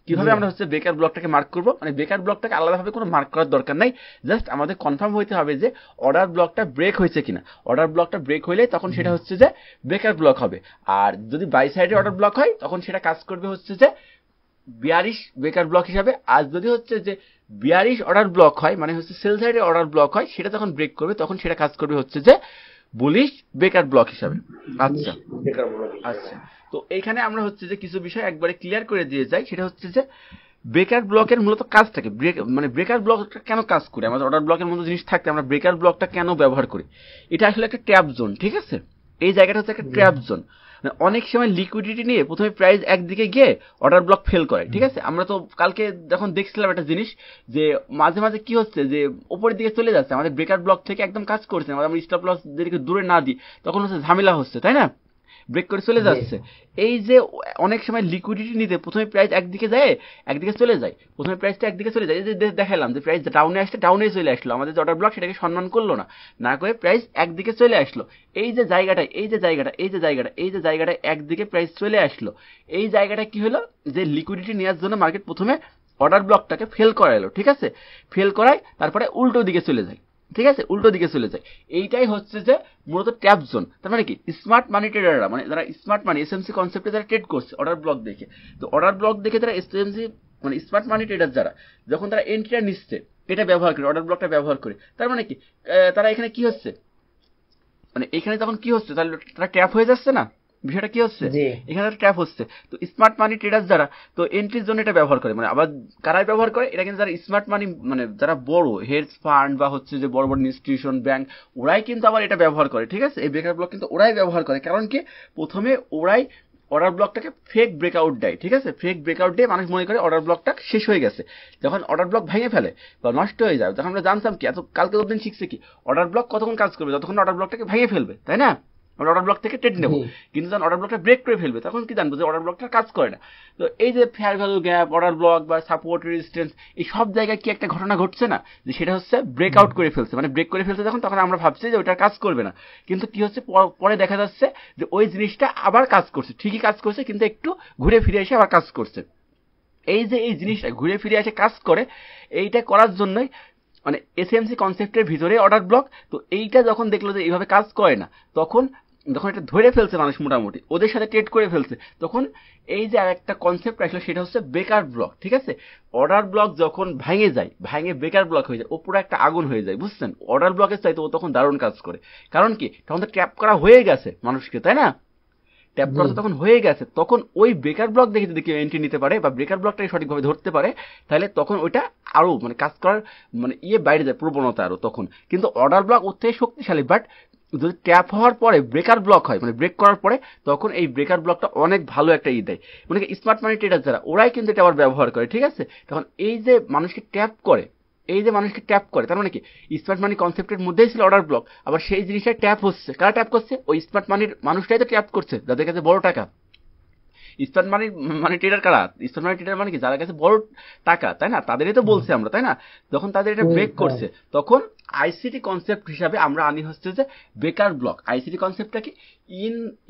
কিভাবে আমরা হচ্ছে বেকার ব্লকটাকে মার্ক করব। মানে বেকার ব্লকটাকে আলাদাভাবে কোনো মার্ক করার দরকার নাই, জাস্ট আমাদের কনফার্ম হইতে হবে যে অর্ডার ব্লকটা ব্রেক হয়েছে কিনা। অর্ডার ব্লকটা ব্রেক হইলে তখন সেটা হচ্ছে যে বেকার ব্লক হবে, আর যদি বাই সাইডে অর্ডার ব্লক হয় তখন সেটা কাজ করবে হচ্ছে যে বিয়ারিশ বেকার ব্লক হিসাবে। আর যদি হচ্ছে যে বিয়ারিশ অর্ডার ব্লক হয়, মানে হচ্ছে সেল সাইডে অর্ডার ব্লক হয়, সেটা যখন ব্রেক করবে তখন সেটা কাজ করবে হচ্ছে যে বুলিশ বেকার ব্লক হিসাবে। আচ্ছা আচ্ছা, তো এইখানে আমরা হচ্ছে যে কিছু বিষয় একবারে ক্লিয়ার করে দিয়ে যাই, সেটা হচ্ছে যে ব্রেকার ব্লকের মূলত কাজটাকে, মানে ব্রেকার ব্লকটা কেন কাজ করে, আমাদের অর্ডার ব্লকের মতো জিনিস থাকতে আমরা ব্রেকার ব্লকটা কেন ব্যবহার করি। এটা আসলে একটা ট্র্যাপ জোন, ঠিক আছে, এই জায়গাটা হচ্ছে একটা ট্র্যাপ জোন। অনেক সময় লিকুইডিটি নিয়ে প্রথমে প্রাইস একদিকে গিয়ে অর্ডার ব্লক ফেল করে, ঠিক আছে। আমরা তো কালকে যখন দেখছিলাম একটা জিনিস যে মাঝে মাঝে কি হচ্ছে যে উপরের দিকে চলে যাচ্ছে, আমাদের ব্রেকার ব্লক থেকে একদম কাজ করছে, আমরা স্টপ লস যেদিকে দূরে না দিই তখন হচ্ছে ঝামেলা হচ্ছে, তাই না, ব্রেক করে চলে যাচ্ছে। এই যে অনেক সময় লিকুইডিটি নিতে প্রথমে প্রাইস একদিকে যায়, একদিকে চলে যায়, প্রথমে প্রাইসটা একদিকে চলে যায়, এই যে দেখালাম যে প্রাইস ডাউনে আসছে, ডাউনে চলে আসলো, আমাদের যে অর্ডার ব্লক সেটাকে সম্মান করলো না, না করে প্রাইস একদিকে চলে আসলো। এই যে জায়গাটায়, এই যে জায়গাটা, এই যে জায়গাটা, এই যে জায়গাটায় একদিকে প্রাইস চলে আসলো, এই জায়গাটা কি হলো, যে লিকুইডিটি নেওয়ার জন্য মার্কেট প্রথমে অর্ডার ব্লকটাকে ফেল করাইলো, ঠিক আছে, ফেল করায় তারপরে উল্টো দিকে চলে যায়, ঠিক আছে, উল্টো দিকে চলে যায়। এইটাই হচ্ছে যে মূলত ট্যাপ জোন। তার মানে কি, স্মার্ট মানি ট্রেডাররা, মানে যারা স্মার্ট মানি এসএমসি কনসেপ্টে যারা ট্রেড করছে অর্ডার ব্লক দেখে, তো অর্ডার ব্লক দেখে যারা এসএমসি মানে স্মার্ট মানি ট্রেডার যারা, যখন তারা এন্ট্রিটা নিচ্ছে এটা ব্যবহার করে, অর্ডার ব্লকটা ব্যবহার করে, তার মানে কি, তারা এখানে কি হচ্ছে, মানে এখানে তখন কি হচ্ছে, তাহলে তারা ট্যাপ হয়ে যাচ্ছে না, বিষয়টা কি হচ্ছে, এখানে ট্র্যাপ হচ্ছে। তো স্মার্ট মানি ট্রেডার যারা, তো এন্ট্রির জন্য এটা ব্যবহার করে, মানে আবার কারাই ব্যবহার করে এটা, কিন্তু যারা স্মার্ট মানি মানে যারা বড় হেডস ফান্ড বা হচ্ছে যে বড় বড় ইনস্টিটিউশন ব্যাংক, ওরাই কিন্তু আবার এটা ব্যবহার করে, ঠিক আছে, এই বেকার ব্লক কিন্তু ওরাই ব্যবহার করে। কারণ কি, প্রথমে ওরাই অর্ডার ব্লকটাকে ফেক ব্রেকআউট দেয়, ঠিক আছে, ফেক ব্রেকআউট দিয়ে মানুষ মনে করে অর্ডার ব্লকটা শেষ হয়ে গেছে। যখন অর্ডার ব্লক ভেঙে ফেলে বা নষ্ট হয়ে যায়, তখন আমরা জানতাম কি, এত কালকে দিন শিখছে কি, অর্ডার ব্লক কতক্ষণ কাজ করবে, যতক্ষণ অর্ডার ব্লকটাকে ভেঙে ফেলবে, তাই না, আমরা অর্ডার ব্লক থেকে ট্রেড নেবো। কিন্তু যখন অর্ডার ব্লকটা ব্রেক করে ফেলবে তখন কি জানবো যে অর্ডার ব্লকটা কাজ করে না। তো এই যে fair value gap, order block বা সাপোর্ট রেজিস্ট্যান্স, এই সব জায়গায় কি একটা ঘটনা ঘটছে না, যে সেটা হচ্ছে ব্রেকআউট করে ফেলছে, মানে ব্রেক করে ফেলছে তখন আমরা ভাবছি যে ওইটা কাজ করবে না, কিন্তু কি হচ্ছে পরে দেখা যাচ্ছে যে ওই জিনিসটা আবার কাজ করছে, ঠিকই কাজ করছে, কিন্তু একটু ঘুরে ফিরে এসে আবার কাজ করছে। এই যে এই জিনিসটা ঘুরে ফিরে এসে কাজ করে, এইটা করার জন্যই মানে এসএমসি কনসেপ্টের ভিতরে অর্ডার ব্লক। তো এইটা যখন দেখলো যে এইভাবে কাজ করে না, তখন যখন এটা ধরে ফেলছে মানুষ, মোটামুটি ওদের সাথে ট্রেড করে ফেলছে, তখন এই যে আর একটা কনসেপ্ট আসলে সেটা হচ্ছে বেকার ব্লক, ঠিক আছে। অর্ডার ব্লক যখন ভেঙে যায়, ভেঙে বেকার ব্লক হয়ে যায়, ও পুরো একটা আগুন হয়ে যায়, বুঝছেন, অর্ডার ব্লকের চাইতে ও তখন দারুণ কাজ করে। কারণ কি, তখন তো ট্র্যাপ করা হয়ে গেছে মানুষকে, তাই না, ট্যাপ করা তখন হয়ে গেছে, তখন ওই ব্রেকার ব্লক দেখে যদি কেউ এন্ট্রি নিতে পারে বা ব্রেকার ব্লকটাকে সঠিকভাবে ধরতে পারে, তাহলে তখন ওইটা আরো মানে কাজ করার মানে বাইরে যায়, প্রবণতা আরো তখন। কিন্তু অর্ডার ব্লক ওর থেকে শক্তিশালী, বাট যদি ট্যাপ হওয়ার পরে ব্রেকার ব্লক হয়, মানে ব্রেক করার পরে, তখন এই ব্রেকার ব্লকটা অনেক ভালো একটা দেয়। মানে স্মার্ট মানি ট্রেডার যারা, ওরাই কিন্তু এটা আবার ব্যবহার করে, ঠিক আছে। তখন এই যে মানুষকে ট্যাপ করে, এই যে মানুষকে ট্যাপ করে, তার মানে কি স্মার্ট মানি কনসেপ্টের মধ্যেই ছিল অর্ডার ব্লক, আবার সেই জিনিসটা ট্যাপ হচ্ছে, কারা ট্যাপ করছে? ওই স্মার্ট মানির মানুষটাই তো ট্যাপ করছে, যাদের কাছে বড় টাকা। স্মার্ট মানি মানে ট্রেডার কারা? স্মার্ট মানি ট্রেডার মানে কি যারা কাছে বড় টাকা, তাই না? তাদেরই তো বলছে আমরা, তাই না? যখন তাদের এটা ব্রেক করছে, তখন আইসিটি কনসেপ্ট হিসাবে আমরা আনি হচ্ছে যে বেকার ব্লক। আইসিটি কনসেপ্টটা কি?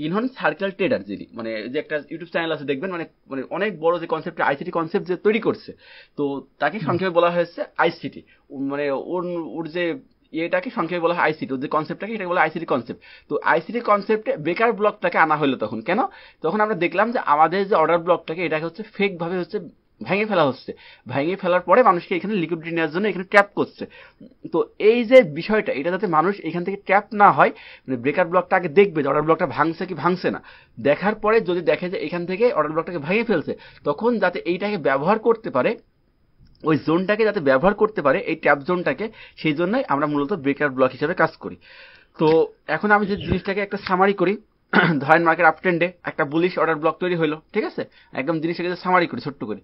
ইনহন সার্কেল ট্রেডার, যিনি মানে যে একটা ইউটিউব চ্যানেল আছে দেখবেন, মানে মানে অনেক বড় যে কনসেপ্ট আইসিটি কনসেপ্ট যে তৈরি করছে, তো তাকে সংক্ষেপে বলা হয়েছে আইসিটি। মানে ওর যে এটাকে সংক্ষেপে বলা হয় আইসিটি, ওর যে কনসেপ্টটাকে এটাকে বলা হয় আইসিটি কনসেপ্ট। তো আইসিটি কনসেপ্টে বেকার ব্লকটাকে আনা হলো তখন কেন? তখন আমরা দেখলাম যে আমাদের যে অর্ডার ব্লকটাকে এটাকে হচ্ছে ফেক ভাবে হচ্ছে ভেঙে ফেলা হচ্ছে, ভেঙে ফেলার পরে মানুষকে এখানে লিকুইডিটি নেওয়ার জন্য এখানে ট্র্যাপ করছে। তো এই যে বিষয়টা, এটা যাতে মানুষ এখান থেকে ট্র্যাপ না হয়, মানে ব্রেকার ব্লকটা আগে দেখবে যে অর্ডার ব্লকটা ভাঙছে কি ভাঙছে না, দেখার পরে যদি দেখে যে এখান থেকে অর্ডার ব্লকটাকে ভেঙে ফেলছে, তখন যাতে এইটাকে ব্যবহার করতে পারে, ওই জোনটাকে যাতে ব্যবহার করতে পারে, এই ট্যাপ জোনটাকে, সেই জন্যই আমরা মূলত ব্রেকার ব্লক হিসেবে কাজ করি। তো এখন আমি যে জিনিসটাকে একটা সামারি করি, ধরেন মার্কেট আপ ট্রেন্ডে একটা বুলিশ অর্ডার ব্লক তৈরি হলো, ঠিক আছে? একদম জিনিসটাকে যে সামারি করি ছোট্ট করে,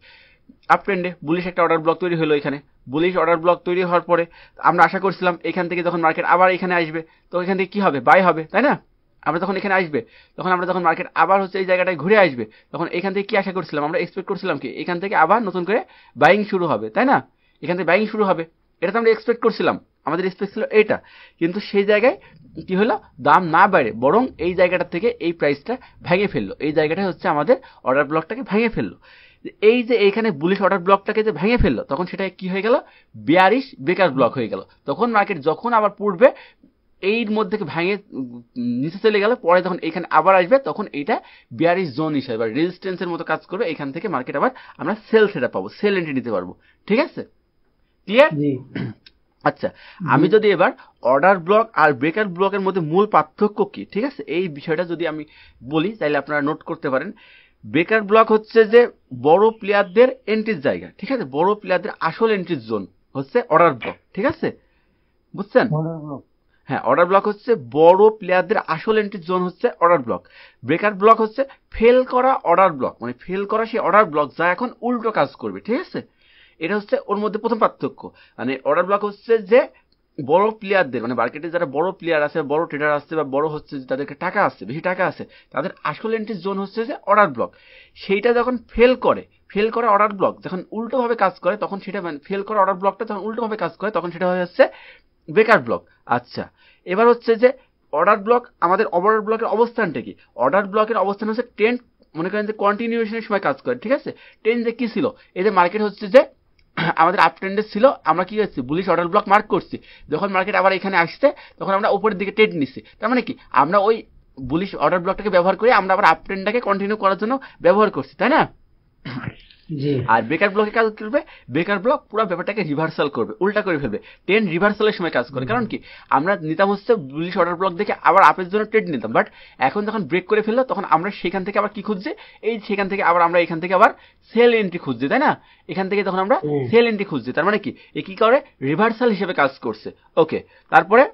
আপ ট্রেন্ডে বুলিশ একটা অর্ডার ব্লক তৈরি হলো, এখানে বুলিশ অর্ডার ব্লক তৈরি হওয়ার পরে আমরা আশা করছিলাম এখান থেকে যখন মার্কেট আবার এখানে আসবে, তো এখান থেকে কি হবে? বাই হবে, তাই না? আমরা যখন এখানে আসবে, তখন আমরা যখন মার্কেট আবার হচ্ছে এই জায়গাটায় ঘুরে আসবে, তখন এখান থেকে কি আশা করছিলাম? আমরা এক্সপেক্ট করছিলাম কি এখান থেকে আবার নতুন করে বাইং শুরু হবে, তাই না? এখান থেকে বাইং শুরু হবে, এটা তো আমরা এক্সপেক্ট করছিলাম, আমাদের এক্সপেক্ট ছিল এটা। কিন্তু সেই জায়গায় কি হলো? দাম না বাড়ে, বরং এই জায়গাটা থেকে এই প্রাইসটা ভেঙে ফেললো, এই জায়গাটা হচ্ছে আমাদের অর্ডার ব্লকটাকে ভেঙে ফেললো। এই যে এইখানে বুলিশ অর্ডার ব্লকটাকে যে ভেঙে ফেললো, তখন সেটা কি হয়ে গেল? বিয়ারিশ বেকার ব্লক হয়ে গেল। তখন মার্কেট যখন আবার পড়বে, এর মধ্যে ভেঙে নিচে চলে গেল, পরে যখন এখানে আবার আসবে, তখন এইটা বিয়ারিশ জোন হিসেবে বা রেজিস্ট্যান্সের মতো কাজ করবে, এখান থেকে মার্কেট আবার আমরা সেল সেটা পাবো, সেল এন্ট্রি নিতে পারবো। ঠিক আছে, ক্লিয়ার? আচ্ছা, আমি যদি এবার অর্ডার ব্লক আর ব্রেকার ব্লকের মধ্যে মূল পার্থক্য কি, ঠিক আছে, এই বিষয়টা যদি আমি বলি, তাহলে আপনারা নোট করতে পারেন। বেকার ব্লক হচ্ছে যে বড় প্লেয়ারদের এন্ট্রির জায়গা, ঠিক আছে? বড় প্লেয়ারদের আসল এন্ট্রির জোন হচ্ছে অর্ডার ব্লক, ঠিক আছে? বুঝছেন? হ্যাঁ, অর্ডার ব্লক হচ্ছে বড় প্লেয়ারদের আসল এন্ট্রির জোন হচ্ছে অর্ডার ব্লক। ব্রেকার ব্লক হচ্ছে ফেল করা অর্ডার ব্লক, মানে ফেল করা সেই অর্ডার ব্লক যা এখন উল্টো কাজ করবে, ঠিক আছে? এটা হচ্ছে ওর মধ্যে প্রথম পার্থক্য। মানে অর্ডার ব্লক হচ্ছে যে বড় প্লেয়ারদের, মানে মার্কেটে যারা বড় প্লেয়ার আছে, বড় ট্রেডার আছে, বা বড় হচ্ছে তাদেরকে টাকা আছে, বেশি টাকা আছে, তাদের আসল এন্ট্রি জোন হচ্ছে যে অর্ডার ব্লক। সেইটা যখন ফেল করে, ফেল করা অর্ডার ব্লক যখন উল্টোভাবে কাজ করে, তখন সেটা মানে ফেল করা অর্ডার ব্লকটা যখন উল্টোভাবে কাজ করে, তখন সেটা হয়ে যাচ্ছে বেকার ব্লক। আচ্ছা, এবার হচ্ছে যে অর্ডার ব্লক, আমাদের অর্ডার ব্লকের অবস্থানটা কি? অর্ডার ব্লকের অবস্থান হচ্ছে ট্রেন্ড, মনে করেন যে কন্টিনিউশনের সময় কাজ করে, ঠিক আছে? ট্রেন্ড যে কি ছিল, এই যে মার্কেট হচ্ছে যে আমাদের আপ ট্রেন্ডে ছিল, আমরা কি করছি? বুলিশ অর্ডার ব্লক মার্ক করছি, যখন মার্কেট আবার এখানে আসছে, তখন আমরা উপরের দিকে ট্রেড নিচ্ছি। তার মানে কি আমরা ওই বুলিশ অর্ডার ব্লকটাকে ব্যবহার করে আমরা আবার আপ ট্রেন্ডটাকে কন্টিনিউ করার জন্য ব্যবহার করছি, তাই না? আর বেকার ব্লকে কাজ করবে, বেকার ব্লক পুরো ব্যাপারটাকে রিভার্সাল করবে, উল্টা করে ফেলবে। ট্রেন্ড রিভার্সালের সময় কাজ করে, কারণ কি আমরা নিতাম হচ্ছে বুলিশ অর্ডার ব্লক দেখে আবার আপের জন্য ট্রেড নিতাম, বাট এখন যখন ব্রেক করে ফেললো, তখন আমরা সেখান থেকে আবার কি খুঁজছি? এই সেখান থেকে আবার আমরা এখান থেকে আবার সেল এন্ট্রি খুঁজছি, তাই না? এখান থেকে তখন আমরা সেল এন্ট্রি খুঁজছি, তার মানে কি এ কি করে? রিভার্সাল হিসেবে কাজ করছে। ওকে, তারপরে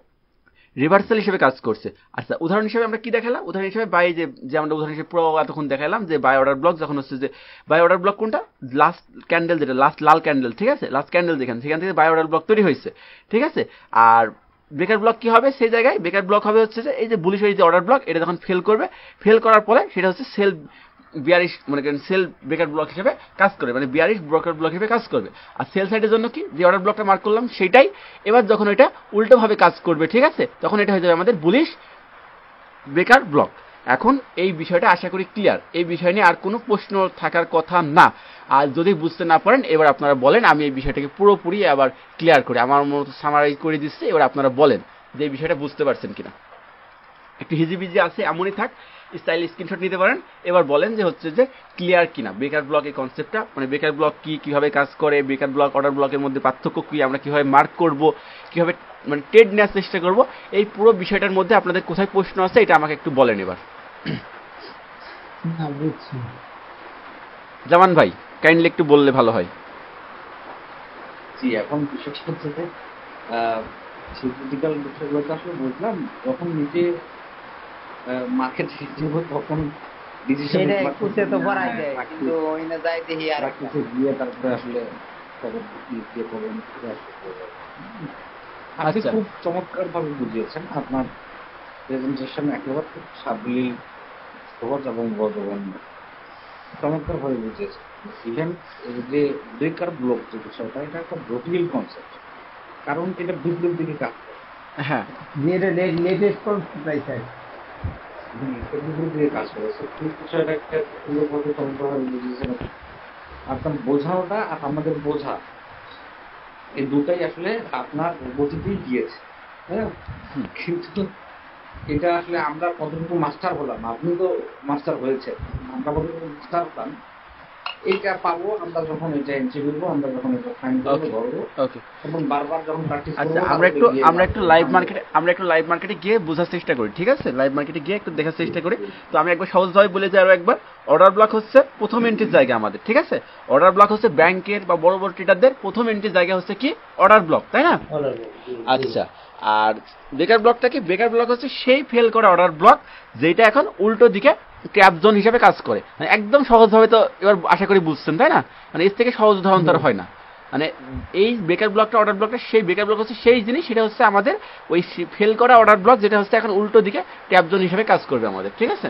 রিভার্সাল হিসেবে কাজ করছে। আচ্ছা, উদাহরণ হিসেবে আমরা কি দেখালাম? উদাহরণ হিসেবে বাই, যে আমরা উদাহরণ হিসেবে পুরো এতক্ষণ দেখালাম যে বাই অর্ডার ব্লক যখন হচ্ছে যে বাই অর্ডার ব্লক কোনটা? লাস্ট ক্যান্ডেল, যেটা লাস্ট লাল ক্যান্ডেল, ঠিক আছে? লাস্ট ক্যান্ডেল যেখানে, সেখান থেকে বাই অর্ডার ব্লক তৈরি হয়েছে, ঠিক আছে? আর বেকার ব্লক কি হবে? সেই জায়গায় বেকার ব্লক হবে হচ্ছে যে এই যে বুলিশ যে অর্ডার ব্লক, এটা যখন ফেল করবে, ফেল করার পরে সেটা হচ্ছে সেল বিয়ারিশ, মনে করেন সেল বেকার ব্লক হিসেবে কাজ করবে, মানে বিয়ারিশ ব্রোকার ব্লক হিসেবে কাজ করবে। আর সেল সাইডের জন্য কি, যে অর্ডার ব্লকটা মার্ক করলাম সেটাই এবার যখন এটা উল্টোভাবে কাজ করবে, ঠিক আছে, তখন এটা হয়ে যাবে আমাদের বুলিশ বেকার ব্লক। এখন এই বিষয়টা আশা করি ক্লিয়ার, এই বিষয় নিয়ে আর কোনো প্রশ্ন থাকার কথা না। আর যদি বুঝতে না পারেন, এবার আপনারা বলেন, আমি এই বিষয়টাকে পুরোপুরি আবার ক্লিয়ার করি, আমার মতো সামারাইজ করে দিচ্ছি, এবার আপনারা বলেন যে এই বিষয়টা বুঝতে পারছেন কিনা। একটু হিজিবিজি আছে এমনই থাক, স্টাইল স্ক্রিনশট নিতে পারেন। এবার বলেন যে হচ্ছে যে ক্লিয়ার কিনা বেকার ব্লক এই কনসেপ্টটা, মানে বেকার ব্লক কি, কিভাবে কাজ করে, বেকার ব্লক অর্ডার ব্লকের মধ্যে পার্থক্য কি, আমরা কিভাবে মার্ক করব, কিভাবে মানে ট্রেড নেওয়ার চেষ্টা করব, এই পুরো বিষয়টার মধ্যে আপনাদের কোথায় প্রশ্ন আছে এটা আমাকে একটু বলেন এবার। জামান ভাই কাইন্ডলি একটু বললে ভালো হয়। জি, এখন বিষয়টা হচ্ছে যে ক্রিটিক্যাল বিষয়গুলো তো আসলে বুঝলাম, যখন নিজে মার্কেট হিসেব তখন ডিসিশন সেটা কুছে তো পড়াই দেয়, কিন্তু ওইনা যাই দেখি আর কিছু গিয়ে তারপরে আসলে দিয়ে করবেন আপনি আচ্ছা খুব চমৎকার ভাবে বুঝিয়েছেন। আপনার প্রেজেন্টেশন একেবারে খুব সাবলীল, সহজ এবং বোধগম্য, চমৎকার ভাবে বুঝিয়েছেন। ইভেন যে ব্রেকার ব্লক যে বিষয়টা, এটা একটা জটিল কনসেপ্ট, কারণ এটা বিদ্যুৎ দিকে কাজ করে। হ্যাঁ যেটা লেটেস্ট কনসেপ্ট আছে বিদ্যুৎ দিকে কাজ করে, সেই বিষয়টা একটা সুন্দরভাবে চমৎকারভাবে বুঝিয়েছেন। আপনার বোঝানোটা আর আমাদের বোঝা, এই দুটাই আসলে আপনার গতিতেই গিয়েছে। হ্যাঁ, কিন্তু এটা আসলে আমরা কতটুকু মাস্টার হলাম, আপনি তো মাস্টার হয়েছে, আমরা কতটুকু মাস্টার হলাম এইটা পাবো আমরা যখন এটা এন্ট্রি করবো, আমরা যখন এটা ফাইন করবো, ওকে এবং বারবার যখন প্র্যাকটিস করবো। আচ্ছা আমরা একটু লাইভ মার্কেটে গিয়ে বোঝার চেষ্টা করি, ঠিক আছে? লাইভ মার্কেটে গিয়ে একটু দেখার চেষ্টা করি। তো আমি একবার সহজভাবে বলে যাই আরো একবার। অর্ডার ব্লক হচ্ছে প্রথম এন্ট্রির জায়গা আমাদের, ঠিক আছে? অর্ডার ব্লক হচ্ছে ব্যাংকের বা বড় বড় ট্রেডারদের প্রথম এন্ট্রির জায়গা হচ্ছে কি অর্ডার ব্লক, তাই না? আচ্ছা, আর বেকার ব্লকটা কি? বেকার ব্লক হচ্ছে সেই ফেল করা অর্ডার ব্লক যেটা এখন উল্টো দিকে ট্র্যাপ জোন হিসেবে কাজ করে। মানে একদম সহজভাবে তো এবার আশা করি বুঝছেন, তাই না? মানে এর থেকে সহজ উদাহরণ তার হয় না। মানে এই বেকার ব্লকটা, অর্ডার ব্লকটা, সেই বেকার ব্লক হচ্ছে সেই জিনিস, সেটা হচ্ছে আমাদের ওই ফেল করা অর্ডার ব্লক যেটা হচ্ছে এখন উল্টো দিকে ট্র্যাপ জোন হিসেবে কাজ করবে আমাদের, ঠিক আছে?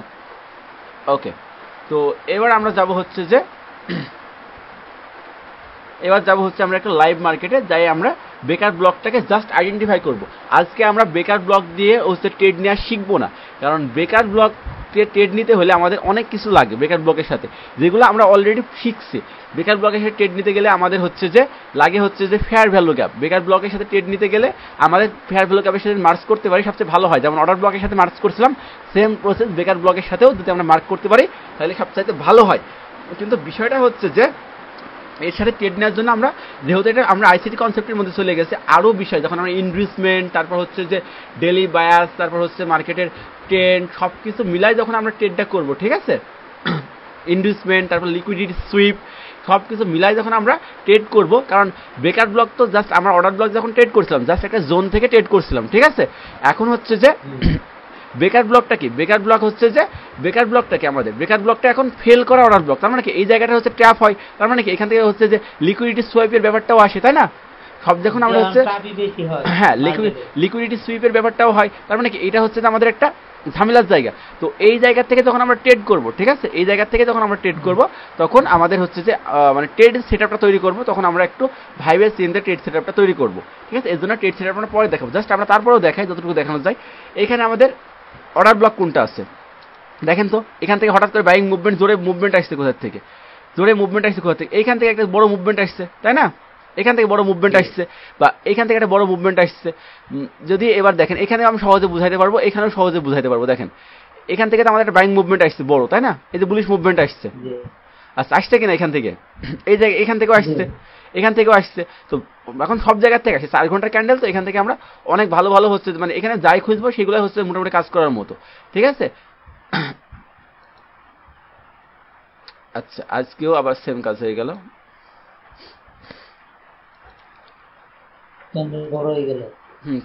ওকে, তো এবার আমরা যাব হচ্ছে যে আমরা একটা লাইভ মার্কেটে যাই, আমরা বেকার ব্লকটাকে জাস্ট আইডেন্টিফাই করব। আজকে আমরা বেকার ব্লক দিয়ে হচ্ছে ট্রেড নেওয়া শিখবো না, কারণ বেকার ব্লক ট্রেড নিতে হলে আমাদের অনেক কিছু লাগে বেকার ব্লকের সাথে, যেগুলো আমরা অলরেডি শিখছি। বেকার ব্লকের সাথে ট্রেড নিতে গেলে আমাদের হচ্ছে যে লাগে হচ্ছে যে ফেয়ার ভ্যালু গ্যাপ। বেকার ব্লকের সাথে ট্রেড নিতে গেলে আমাদের ফেয়ার ভ্যালু গ্যাপের সাথে মার্চ করতে পারি, সবচেয়ে ভালো হয়। যেমন অর্ডার ব্লকের সাথে মার্চ করছিলাম, সেম প্রসেস বেকার ব্লকের সাথেও যদি আমরা মার্ক করতে পারি তাহলে সবচাইতে ভালো হয়। কিন্তু বিষয়টা হচ্ছে যে এর সাথে ট্রেড নেওয়ার জন্য আমরা, যেহেতু এটা আমরা আইসিটি কনসেপ্টের মধ্যে চলে গেছে, আরও বিষয় যখন আমরা ইনভেস্টমেন্ট, তারপর হচ্ছে যে ডেলি বায়াস, তারপর হচ্ছে মার্কেটের ট্রেন্ড, সব কিছু মিলাই যখন আমরা ট্রেডটা করবো, ঠিক আছে? ইনভেস্টমেন্ট, তারপর লিকুইডিটি সুইপ, সব কিছু মিলাই যখন আমরা ট্রেড করব, কারণ বেকার ব্লক তো জাস্ট আমরা অর্ডার ব্লক যখন ট্রেড করছিলাম জাস্ট একটা জোন থেকে ট্রেড করছিলাম, ঠিক আছে? এখন হচ্ছে যে বেকার ব্লকটা কি? বেকার ব্লক হচ্ছে যে বেকার ব্লকটা কি আমাদের বেকার ব্লকটা এখন ফেল করা অর্ডার ব্লক। তার মানে কি এই জায়গাটা হচ্ছে ট্র্যাপ হয়, তার মানে কি এখান থেকে হচ্ছে যে লিকুইডিটি সুইপের ব্যাপারটাও আসে, তাই না? সব যখন আমরা হচ্ছে হ্যাঁ লিকুইডিটি সুইপের ব্যাপারটাও হয়, তার মানে কি এটা হচ্ছে আমাদের একটা ঝামেলার জায়গা। তো এই জায়গা থেকে যখন আমরা ট্রেড করব, ঠিক আছে, এই জায়গা থেকে যখন আমরা ট্রেড করব তখন আমাদের হচ্ছে যে মানে ট্রেড সেটআপটা তৈরি করব, তখন আমরা একটু ভাইবে চিন্তে ট্রেড সেটআপটা তৈরি করব, ঠিক আছে? এর জন্য ট্রেড সেটআপ আমরা পরে দেখাবো, জাস্ট আমরা তারপরেও দেখাই যতটুকু দেখানো যায়। এখানে আমাদের অর্ডার ব্লক কোনটা আছে দেখেন তো। এখান থেকে হঠাৎ করে বাইং মুভমেন্ট, জোরে মুভমেন্ট আসছে কোথা থেকে? এইখান থেকে একটা বড় মুভমেন্ট আসছে, তাই না? এখান থেকে বড় মুভমেন্ট আসছে, বা এখান থেকে একটা বড় মুভমেন্ট আসছে। যদি এবার দেখেন এখানে আমি সহজে বুঝাইতে পারবো, এখানেও সহজে বুঝাইতে পারবো। দেখেন এখান থেকে তো আমাদের একটা বাইং মুভমেন্ট আসছে বড়, তাই না? এই যে বুলিশ মুভমেন্ট আসছে, আচ্ছা আসছে কিনা এখান থেকে? এই জায়গায় এখান থেকেও আসছে, এখান থেকেও আসছে। তো এখন সব জায়গার থেকে আসছে 4 ঘন্টার ক্যান্ডেল, তো এখান থেকে আমরা অনেক ভালো ভালো হচ্ছে, মানে এখানে যাই খুঁজবো সেগুলো হচ্ছে মোটামুটি কাজ করার মতো, ঠিক আছে? আচ্ছা, আজকেও আবার সেম কাজ হয়ে গেল,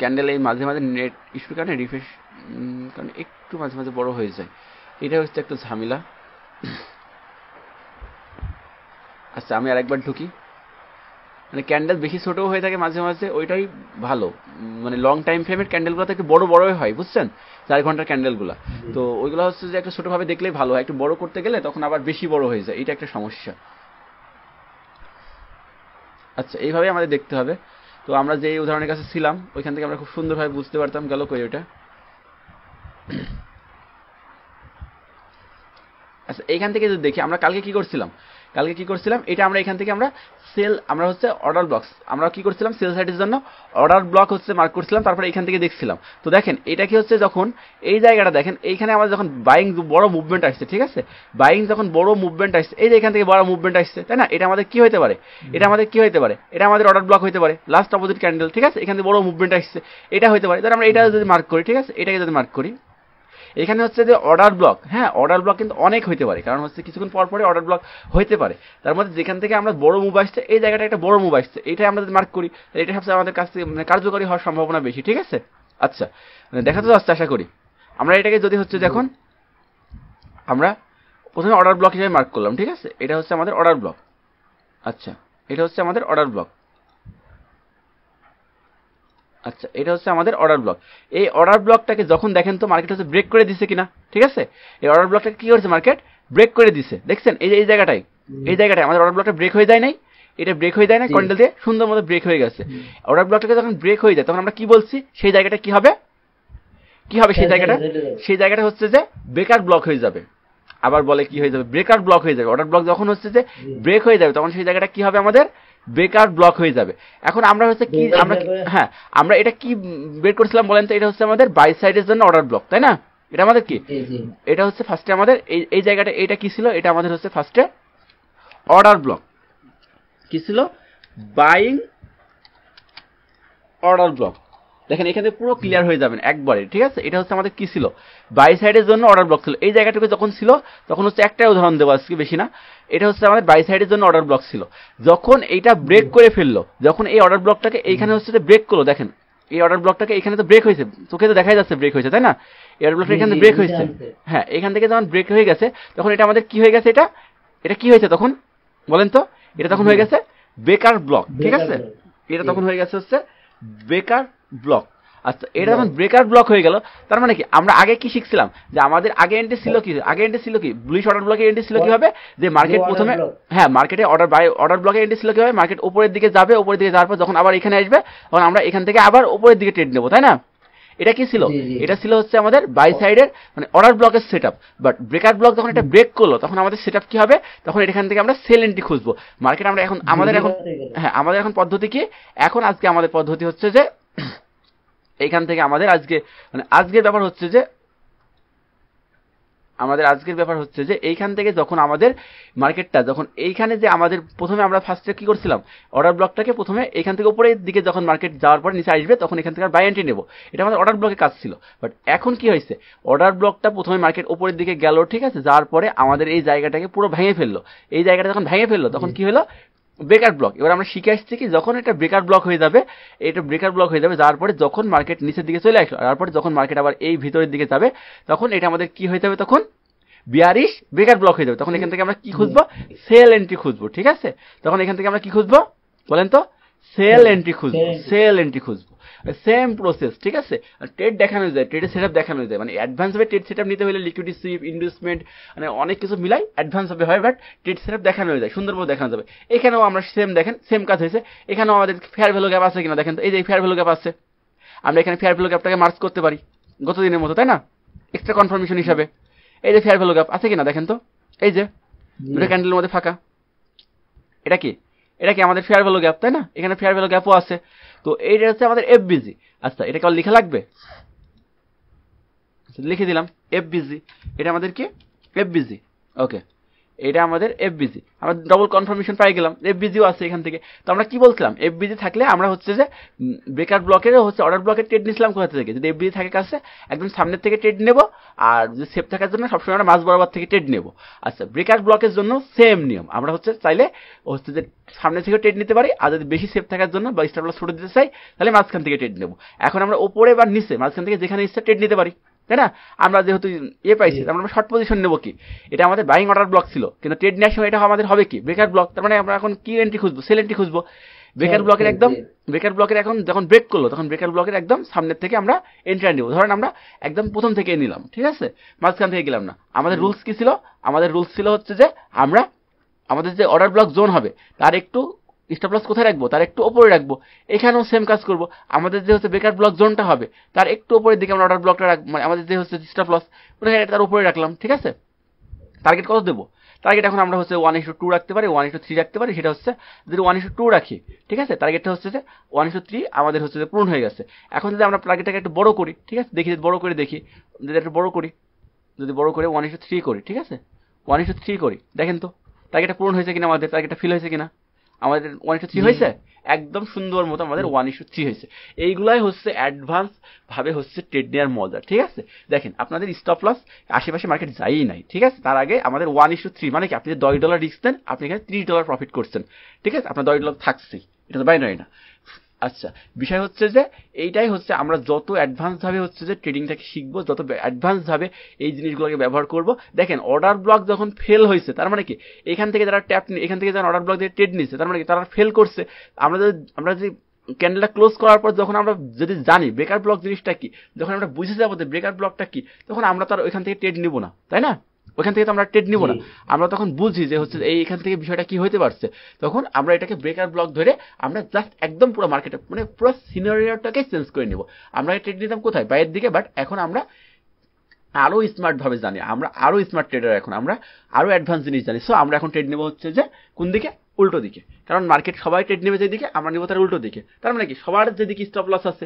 ক্যান্ডেল এই মাঝে মাঝে নেট ইস্যুর কারণে রিফ্রেশ কারণে একটু মাঝে মাঝে বড় হয়ে যায়, এটা হচ্ছে একটা ঝামেলা। আচ্ছা আমি আরেকবার ঢুকি, মানে ক্যান্ডেল বেশি ছোটও হয়ে থাকে মাঝে মাঝে, ওইটাই ভালো। মানে লং টাইম ফ্রেমের ক্যান্ডেলগুলো একটু বড় বড়ই হয়, বুঝছেন? 4 ঘন্টার ক্যান্ডেলগুলো, তো ওইগুলো হচ্ছে যে একটু ছোটভাবে দেখলেই ভালো হয়, একটু বড় করতে গেলে তখন আবার বেশি বড় হয়ে যায়, এটা একটা সমস্যা। আচ্ছা এইভাবে আমাদের দেখতে হবে। তো আমরা যে উদাহরণের কাছে ছিলাম ওইখান থেকে আমরা খুব সুন্দরভাবে বুঝতে পারতাম, গেল কই ওইটা। আচ্ছা এইখান থেকে যদি দেখি আমরা কালকে কি করছিলাম, এটা আমরা এখান থেকে আমরা সেল, আমরা হচ্ছে অর্ডার ব্লকস, আমরা কি করছিলাম সেল সাইডের জন্য অর্ডার ব্লক হচ্ছে মার্ক করছিলাম, তারপরে এখান থেকে দেখছিলাম। তো দেখেন এটা কি হচ্ছে, যখন এই জায়গাটা দেখেন এইখানে আমাদের যখন বাইং বড় মুভমেন্ট আসছে, ঠিক আছে, বাইং যখন বড় মুভমেন্ট আসছে, এই যে এখান থেকে বড় মুভমেন্ট আসছে, তাই না? এটা আমাদের কি হইতে পারে? এটা আমাদের অর্ডার ব্লক হইতে পারে, লাস্ট অপোজিট ক্যান্ডেল, ঠিক আছে? এখান থেকে বড় মুভমেন্ট আসছে, এটা হইতে পারে। ধর আমরা এটা যদি মার্ক করি, ঠিক আছে, এটাকে যদি মার্ক করি, এখানে হচ্ছে যে অর্ডার ব্লক, হ্যাঁ অর্ডার ব্লক কিন্তু অনেক হইতে পারে, কারণ হচ্ছে কিছুক্ষণ পর পরে অর্ডার ব্লক হইতে পারে। তার মধ্যে যেখান থেকে আমরা বড় মুভ আসছে, এই জায়গাটা একটা বড় মুভ আসছে, এটা আমরা যদি মার্ক করি, এটা সবচেয়ে আমাদের কাছে মানে কার্যকরী হওয়ার সম্ভাবনা বেশি, ঠিক আছে? আচ্ছা দেখা তো যাচ্ছে আশা করি। আমরা এটাকে যদি হচ্ছে যখন আমরা প্রথমে অর্ডার ব্লক হিসেবে মার্ক করলাম, ঠিক আছে, এটা হচ্ছে আমাদের অর্ডার ব্লক। আচ্ছা এটা হচ্ছে আমাদের অর্ডার ব্লক। আচ্ছা, এটা হচ্ছে আমাদের অর্ডার ব্লক। এই অর্ডার ব্লকটাকে যখন দেখেন তো মার্কেট হচ্ছে ব্রেক করে দিছে কিনা, ঠিক আছে? এই অর্ডার ব্লকটাকে কি করেছে মার্কেট? ব্রেক করে দিছে, দেখছেন? এই যে এই জায়গাটায় আমাদের অর্ডার ব্লকটা ব্রেক হয়ে যায় নাই, এটা ব্রেক হয়ে যায় না, কন্ডেল দিয়ে সুন্দর মতো ব্রেক হয়ে গেছে। অর্ডার ব্লকটাকে যখন ব্রেক হয়ে যায় তখন আমরা কি বলছি? সেই জায়গাটা কি হবে? সেই জায়গাটা হচ্ছে যে ব্রেকার ব্লক হয়ে যাবে। আবার বলে কি হয়ে যাবে? ব্রেকার ব্লক হয়ে যাবে। অর্ডার ব্লক যখন হচ্ছে যে ব্রেক হয়ে যাবে তখন সেই জায়গাটা কি হবে আমাদের? ব্রেকার ব্লক হয়ে যাবে। এখন আমরা হচ্ছে কি, আমরা এটা কি বের করছিলাম বলেন তো? এটা হচ্ছে আমাদের বাই সাইডের জন্য অর্ডার ব্লক, তাই না? এটা আমাদের কি? এটা হচ্ছে ফার্স্টে আমাদের এই জায়গাটা, এটা কি ছিল? এটা আমাদের হচ্ছে ফার্স্টে অর্ডার ব্লক। কি ছিল? Buying order block. দেখেন এখানে পুরো ক্লিয়ার হয়ে যাবেন একবারে, ঠিক আছে? এটা হচ্ছে আমাদের কি ছিল? বাই সাইডের জন্য অর্ডার ব্লক ছিল। এই জায়গাটুকু যখন ছিল তখন হচ্ছে একটাই উদাহরণ দেবো আজকে, বেশি না। এটা হচ্ছে আমাদের বাই সাইডের জন্য অর্ডার ব্লক ছিল। যখন এইটা ব্রেক করে ফেললো, যখন এই অর্ডার ব্লকটাকে এইখানে হচ্ছে ব্রেক করলো, দেখেন এই অর্ডার ব্লকটাকে এখানে তো ব্রেক হয়েছে, চোখে তো দেখাই যাচ্ছে ব্রেক হয়েছে, তাই না? এই অর্ডার ব্লকটা এখানে ব্রেক হয়েছে, হ্যাঁ, এখান থেকে যখন ব্রেক হয়ে গেছে তখন এটা আমাদের কি হয়ে গেছে? এটা কি হয়েছে তখন বলেন তো? এটা তখন হয়ে গেছে ব্রেকার ব্লক, ঠিক আছে? এটা তখন হয়ে গেছে হচ্ছে ব্রেকার ব্লক। আচ্ছা, এটা যখন ব্রেকার ব্লক হয়ে গেল, তার মানে কি? আমরা আগে কি শিখছিলাম? যে আমাদের আগে এন্ট্রি ছিল কি? বুলিশ অর্ডার ব্লকে এন্ট্রি ছিল কি হবে? যে মার্কেট প্রথমে, হ্যাঁ, মার্কেটে অর্ডার ব্লকে এন্ট্রি ছিল কি হবে? মার্কেট উপরের দিকে যাবে, উপরের দিকে যাওয়ার পর যখন আবার এখানে আসবে তখন আমরা এখান থেকে আবার উপরের দিকে ট্রেড নেবো, তাই না? এটা কি ছিল? এটা ছিল হচ্ছে আমাদের বাই সাইডের মানে অর্ডার ব্লকের সেটআপ। বাট ব্রেকার ব্লক যখন এটা ব্রেক করলো তখন আমাদের সেটআপ কি হবে? তখন এখান থেকে আমরা সেল এন্ট্রি খুঁজবো। মার্কেট আমরা এখন আমাদের এখন পদ্ধতি কি? এখন আজকে আমাদের পদ্ধতি হচ্ছে যে এইখান থেকে আমাদের আজকের ব্যাপার হচ্ছে যে এইখান থেকে যখন আমাদের মার্কেটটা যখন এইখানে যে আমাদের প্রথমে আমরা ফার্স্টে কি করছিলাম? অর্ডার ব্লকটাকে প্রথমে এইখান থেকে উপরের দিকে যখন মার্কেট যাওয়ার পরে নিচে আসবে তখন এখান থেকে বাই এন্ট্রি নেব। এটা আমাদের অর্ডার ব্লকের কাজ ছিল। বাট এখন কি হয়েছে? অর্ডার ব্লকটা প্রথমে মার্কেট উপরের দিকে গেল, ঠিক আছে? যাওয়ার পরে আমাদের এই জায়গাটাকে পুরো ভেঙে ফেললো। এই জায়গাটা যখন ভেঙে ফেললো তখন কি হলো? Breaker block. এবার আমরা শিখে আসছি কি, যখন এটা ব্রেকার ব্লক হয়ে যাবে, যাওয়ার পরে যখন মার্কেট নিচের দিকে চলে আসলো, তারপরে যখন মার্কেট আবার এই ভিতরের দিকে যাবে তখন এটা আমাদের কি হয়ে যাবে? তখন বিয়ারিশ ব্রেকার ব্লক হয়ে যাবে। তখন এখান থেকে আমরা কি খুঁজবো? সেল এন্ট্রি খুঁজবো, ঠিক আছে? তখন এখান থেকে আমরা কি খুঁজবো বলেন তো? সেল এন্ট্রি খুঁজবো। সেম প্রসেস, ঠিক আছে? ট্রেড দেখানো যায়, ট্রেডের সেটআপ দেখানো যায়। মানে অ্যাডভান্স ভাবে ট্রেড সেটআপ নিতে হলে লিকুইডিটি সুইপ, ইনভেস্টমেন্ট, মানে অনেক কিছু মিলাই অ্যাডভান্স ভাবে হয়। বাট ট্রেড সেটআপ দেখানো যায়, সুন্দরভাবে দেখানো যাবে। এখানেও আমরা দেখেন সেম কাজ হয়েছে। এখানেও আমাদের ফেয়ার ভ্যালু গ্যাপ আছে কিনা দেখেন তো। এই যে ফেয়ার ভ্যালু গ্যাপ আছে, আমরা এখানে ফেয়ার ভ্যালু গ্যাপটাকে মার্ক করতে পারি গত দিনের মতো, তাই না? এক্সট্রা কনফার্মেশন হিসাবে এই যে ফেয়ার ভ্যালু গ্যাপ আছে কিনা দেখেন তো। এই যে দুটো ক্যান্ডেলের মধ্যে ফাঁকা, এটা কি আমাদের ফেয়ার ভ্যালু গ্যাপ, তাই না? এখানে ফেয়ার ভ্যালু গ্যাপও আছে। তো এইটা হচ্ছে আমাদের এফবিজি। আচ্ছা, এটা কেবল লেখা লাগবে, লিখে দিলাম এফবিজি। এটা আমাদের কি? এফবিজি। ওকে, এটা আমাদের এফবিজি। আমরা ডবল কনফার্মেশন পাই গেলাম, এফবিজিও আছে এখান থেকে। তো আমরা কি বলছিলাম? এফবিজি থাকলে আমরা হচ্ছে যে ব্রেকার ব্লকের হচ্ছে অর্ডার ব্লকের ট্রেড নিয়েছিলাম কোথা থেকে? যদি এফবিজি থাকে কাছে একদম সামনের থেকে ট্রেড নেব, আর যদি সেফ থাকার জন্য সবসময় আমরা মাঝ বরাবর থেকে ট্রেড নেব। আচ্ছা, ব্রেকার ব্লকের জন্য সেম নিয়ম, আমরা হচ্ছে চাইলে হচ্ছে যে সামনে থেকে ট্রেড নিতে পারি, আর যদি বেশি সেফ থাকার জন্য বা স্টপ লস ছুটে দিতে চাই তাহলে মাঝখান থেকে ট্রেড নেব। এখন আমরা ওপরে বা নিচে মাঝখান থেকে যেখানে ইচ্ছা ট্রেড নিতে পারি, তাই না? আমরা যেহেতু পাইছি আমরা শর্ট পজিশন নেবো কি? এটা আমাদের বাইং অর্ডার ব্লক ছিল, কিন্তু ট্রেড নেওয়ার সময় এটা আমাদের হবে কি? Breaker block. তার মানে আমরা এখন কি এন্ট্রি খুঁজবো? সেল এন্ট্রি খুঁজবো। ব্রেকার ব্লকের এখন যখন ব্রেক করলো তখন ব্রেকার ব্লকের একদম সামনের থেকে আমরা এন্ট্রি নেব। ধরেন আমরা একদম প্রথম থেকে নিলাম, ঠিক আছে? মাঝখান থেকে গেলাম না। আমাদের রুলস কি ছিল? আমাদের রুলস ছিল হচ্ছে যে আমরা আমাদের যে অর্ডার ব্লক জোন হবে তার একটু স্টপ লস কোথায় রাখবো? তার একটু উপরে রাখবো। এখানেও সেম কাজ করবো। আমাদের যে হচ্ছে ব্রেকার ব্লক জোনটা হবে তার একটু উপরের দিকে আমরা অর্ডার ব্লকটা রাখবো, মানে আমাদের যে হচ্ছে স্টপ লস তার উপরে রাখলাম, ঠিক আছে? টার্গেট কত দেবো? টার্গেট এখন আমরা হচ্ছে 1:2 রাখতে পারি, 1:3 রাখতে পারি। সেটা হচ্ছে যদি 1:2 রাখি, ঠিক আছে, টার্গেটটা হচ্ছে যে 1:3 আমাদের হচ্ছে যে পূরণ হয়ে গেছে। এখন যদি আমরা টার্গেটটাকে একটু বড় করি, ঠিক আছে, দেখি বড় করে দেখি, যদি একটু বড় করি, যদি বড় করে 1:3 করি, ঠিক আছে, 1:3 করি, দেখেন তো টার্গেটটা পূরণ হয়েছে কিনা, আমাদের টার্গেটটা ফিল হয়েছে কিনা। আমাদের 1:3 হয়েছে, একদম সুন্দর মতো আমাদের 1:3 হয়েছে। এইগুলাই হচ্ছে অ্যাডভান্স ভাবে হচ্ছে ট্রেড নেওয়ার মজা, ঠিক আছে? দেখেন আপনাদের স্টপ লস আশেপাশে মার্কেট যাই নাই, ঠিক আছে? তার আগে আমাদের 1:3 মানে কি? আপনি যে $10 রিস্ক দেন আপনি এখানে $30 প্রফিট করছেন, ঠিক আছে? আপনার $10 থাকছেই, এটা তো বাইনারি না। আচ্ছা, বিষয় হচ্ছে যে এইটাই হচ্ছে আমরা যত অ্যাডভান্স ভাবে হচ্ছে যে ট্রেডিংটাকে শিখবো, যত অ্যাডভান্স ভাবে এই জিনিসগুলোকে ব্যবহার করব। দেখেন অর্ডার ব্লক যখন ফেল হয়েছে, তার মানে কি এখান থেকে যারা এখান থেকে যারা অর্ডার ব্লক দিয়ে ট্রেড নিচ্ছে, তার মানে কি তারা ফেল করছে। আমরা যদি ক্যান্ডেলটা ক্লোজ করার পর যখন আমরা যদি জানি ব্রেকার ব্লক জিনিসটা কি, যখন আমরা বুঝে যাবো যে ব্রেকার ব্লকটা কি, তখন আমরা তো আর ওইখান থেকে ট্রেড নিব না, তাই না? ওইখান থেকে তো আমরা ট্রেড নিব না, আমরা তখন বুঝি যে হচ্ছে এইখান থেকে বিষয়টা কি হতে পারছে, তখন আমরা এটাকে ব্রেকার ব্লক ধরে আমরা জাস্ট একদম পুরো মার্কেটে মানে পুরো সিনারিওটাকে চেঞ্জ করে নিব। আমরা ট্রেড নিতাম কোথায়, বাইরের দিকে, বাট এখন আমরা আরো স্মার্ট ভাবে জানি, আমরা আরো স্মার্ট ট্রেডার, এখন আমরা আরো অ্যাডভান্স জিনিস জানি। সো আমরা এখন ট্রেড নেব হচ্ছে যে কোন দিকে, উল্টো দিকে। কারণ মার্কেট সবাই ট্রেড নেবে যেদিকে, আমরা নেব তার উল্টো দিকে। তার মানে কি সবার যেদিকে স্টপ লস আছে,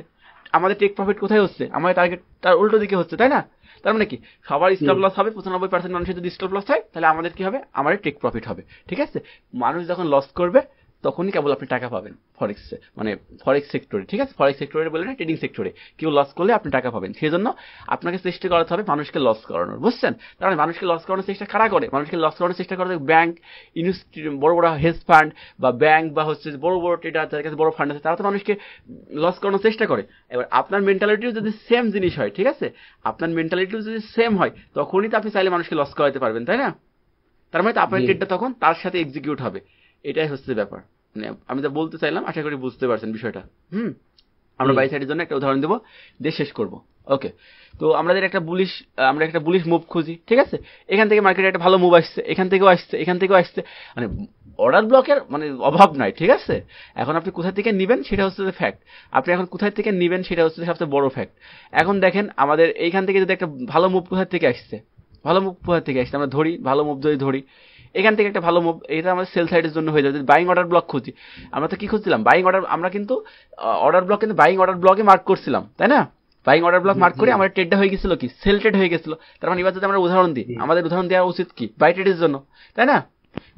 আমাদের টেক প্রফিট কোথায় হচ্ছে, আমাদের টার্গেট তার উল্টো দিকে হচ্ছে, তাই না? তার মানে কি সবার স্টপ লস হবে, 95% মানুষের যদি স্টপ লস হয়, তাহলে আমাদের কি হবে, আমাদের টেক প্রফিট হবে। ঠিক আছে, মানুষ যখন লস করবে তখনই কেবল আপনি টাকা পাবেন ফরেক্সে, মানে ফরেক্স সেক্টরে। ঠিক আছে, ফরেক্স সেক্টরে বলে না, ট্রেডিং সেক্টরে কেউ লস করলে আপনি টাকা পাবেন। সেই জন্য আপনাকে চেষ্টা করতে হবে মানুষকে লস করানোর, বুঝছেন? তার মানে মানুষকে লস করানোর চেষ্টা কারা করে, মানুষকে লস করানোর চেষ্টা করে ব্যাংক, ইনস্টিটিউট, বড় বড় হেজ ফান্ড বা ব্যাংক বা হচ্ছে বড় বড় ট্রেডার, যাদের কাছে বড় ফান্ড আছে, তারা তো মানুষকে লস করানোর চেষ্টা করে। এবার আপনার মেন্টালিটিও যদি সেম জিনিস হয়, ঠিক আছে, আপনার মেন্টালিটিও যদি সেম হয়, তখনই তো আপনি চাইলে মানুষকে লস করাতে পারবেন, তাই না? তার মানে তো আপনার ট্রেডটা তখন তার সাথে এক্সিকিউট হবে। এটাই হচ্ছে ব্যাপার। আমি যা বলতে চাইলাম আশা করি বুঝতে পারছেন বিষয়টা। আমরা বাই সাইডের জন্য একটা উদাহরণ দেবো, দিয়ে শেষ করবো। ওকে, তো আমাদের একটা বুলিশ মুভ খুঁজি। ঠিক আছে, এখান থেকে মার্কেটে একটা ভালো মুভ আসছে, এখান থেকেও আসছে, এখান থেকেও আসছে, মানে অর্ডার ব্লকের মানে অভাব নাই। ঠিক আছে, এখন আপনি কোথা থেকে নেবেন সেটা হচ্ছে যে ফ্যাক্ট, আপনি এখন কোথায় থেকে নেবেন সেটা হচ্ছে সবচেয়ে বড় ফ্যাক্ট। এখন দেখেন আমাদের এইখান থেকে যদি একটা ভালো মুভ কোথা থেকে আসছে, ভালো মুভ কোথা থেকে আসছে আমরা ধরি, ভালো মুভ যদি ধরি, এখান থেকে একটা ভালো মুভ, এটা আমাদের সেল সাইডের জন্য হয়ে যাবে। বাইং অর্ডার ব্লক খুঁজি, আমরা তো কি খুঁজছিলাম, বাইং অর্ডার। আমরা কিন্তু অর্ডার ব্লক কিন্তু বাইং অর্ডার ব্লকে মার্ক করছিলাম, তাই না? বাইং অর্ডার ব্লক মার্ক করে আমাদের ট্রেডটা হয়ে গেছিল কি, সেল ট্রেড হয়ে গেছিল। তার মানে এবার যদি আমরা উদাহরণ দিই, আমাদের উদাহরণ দেওয়া উচিত কি, বাই ট্রেডের জন্য, তাই না?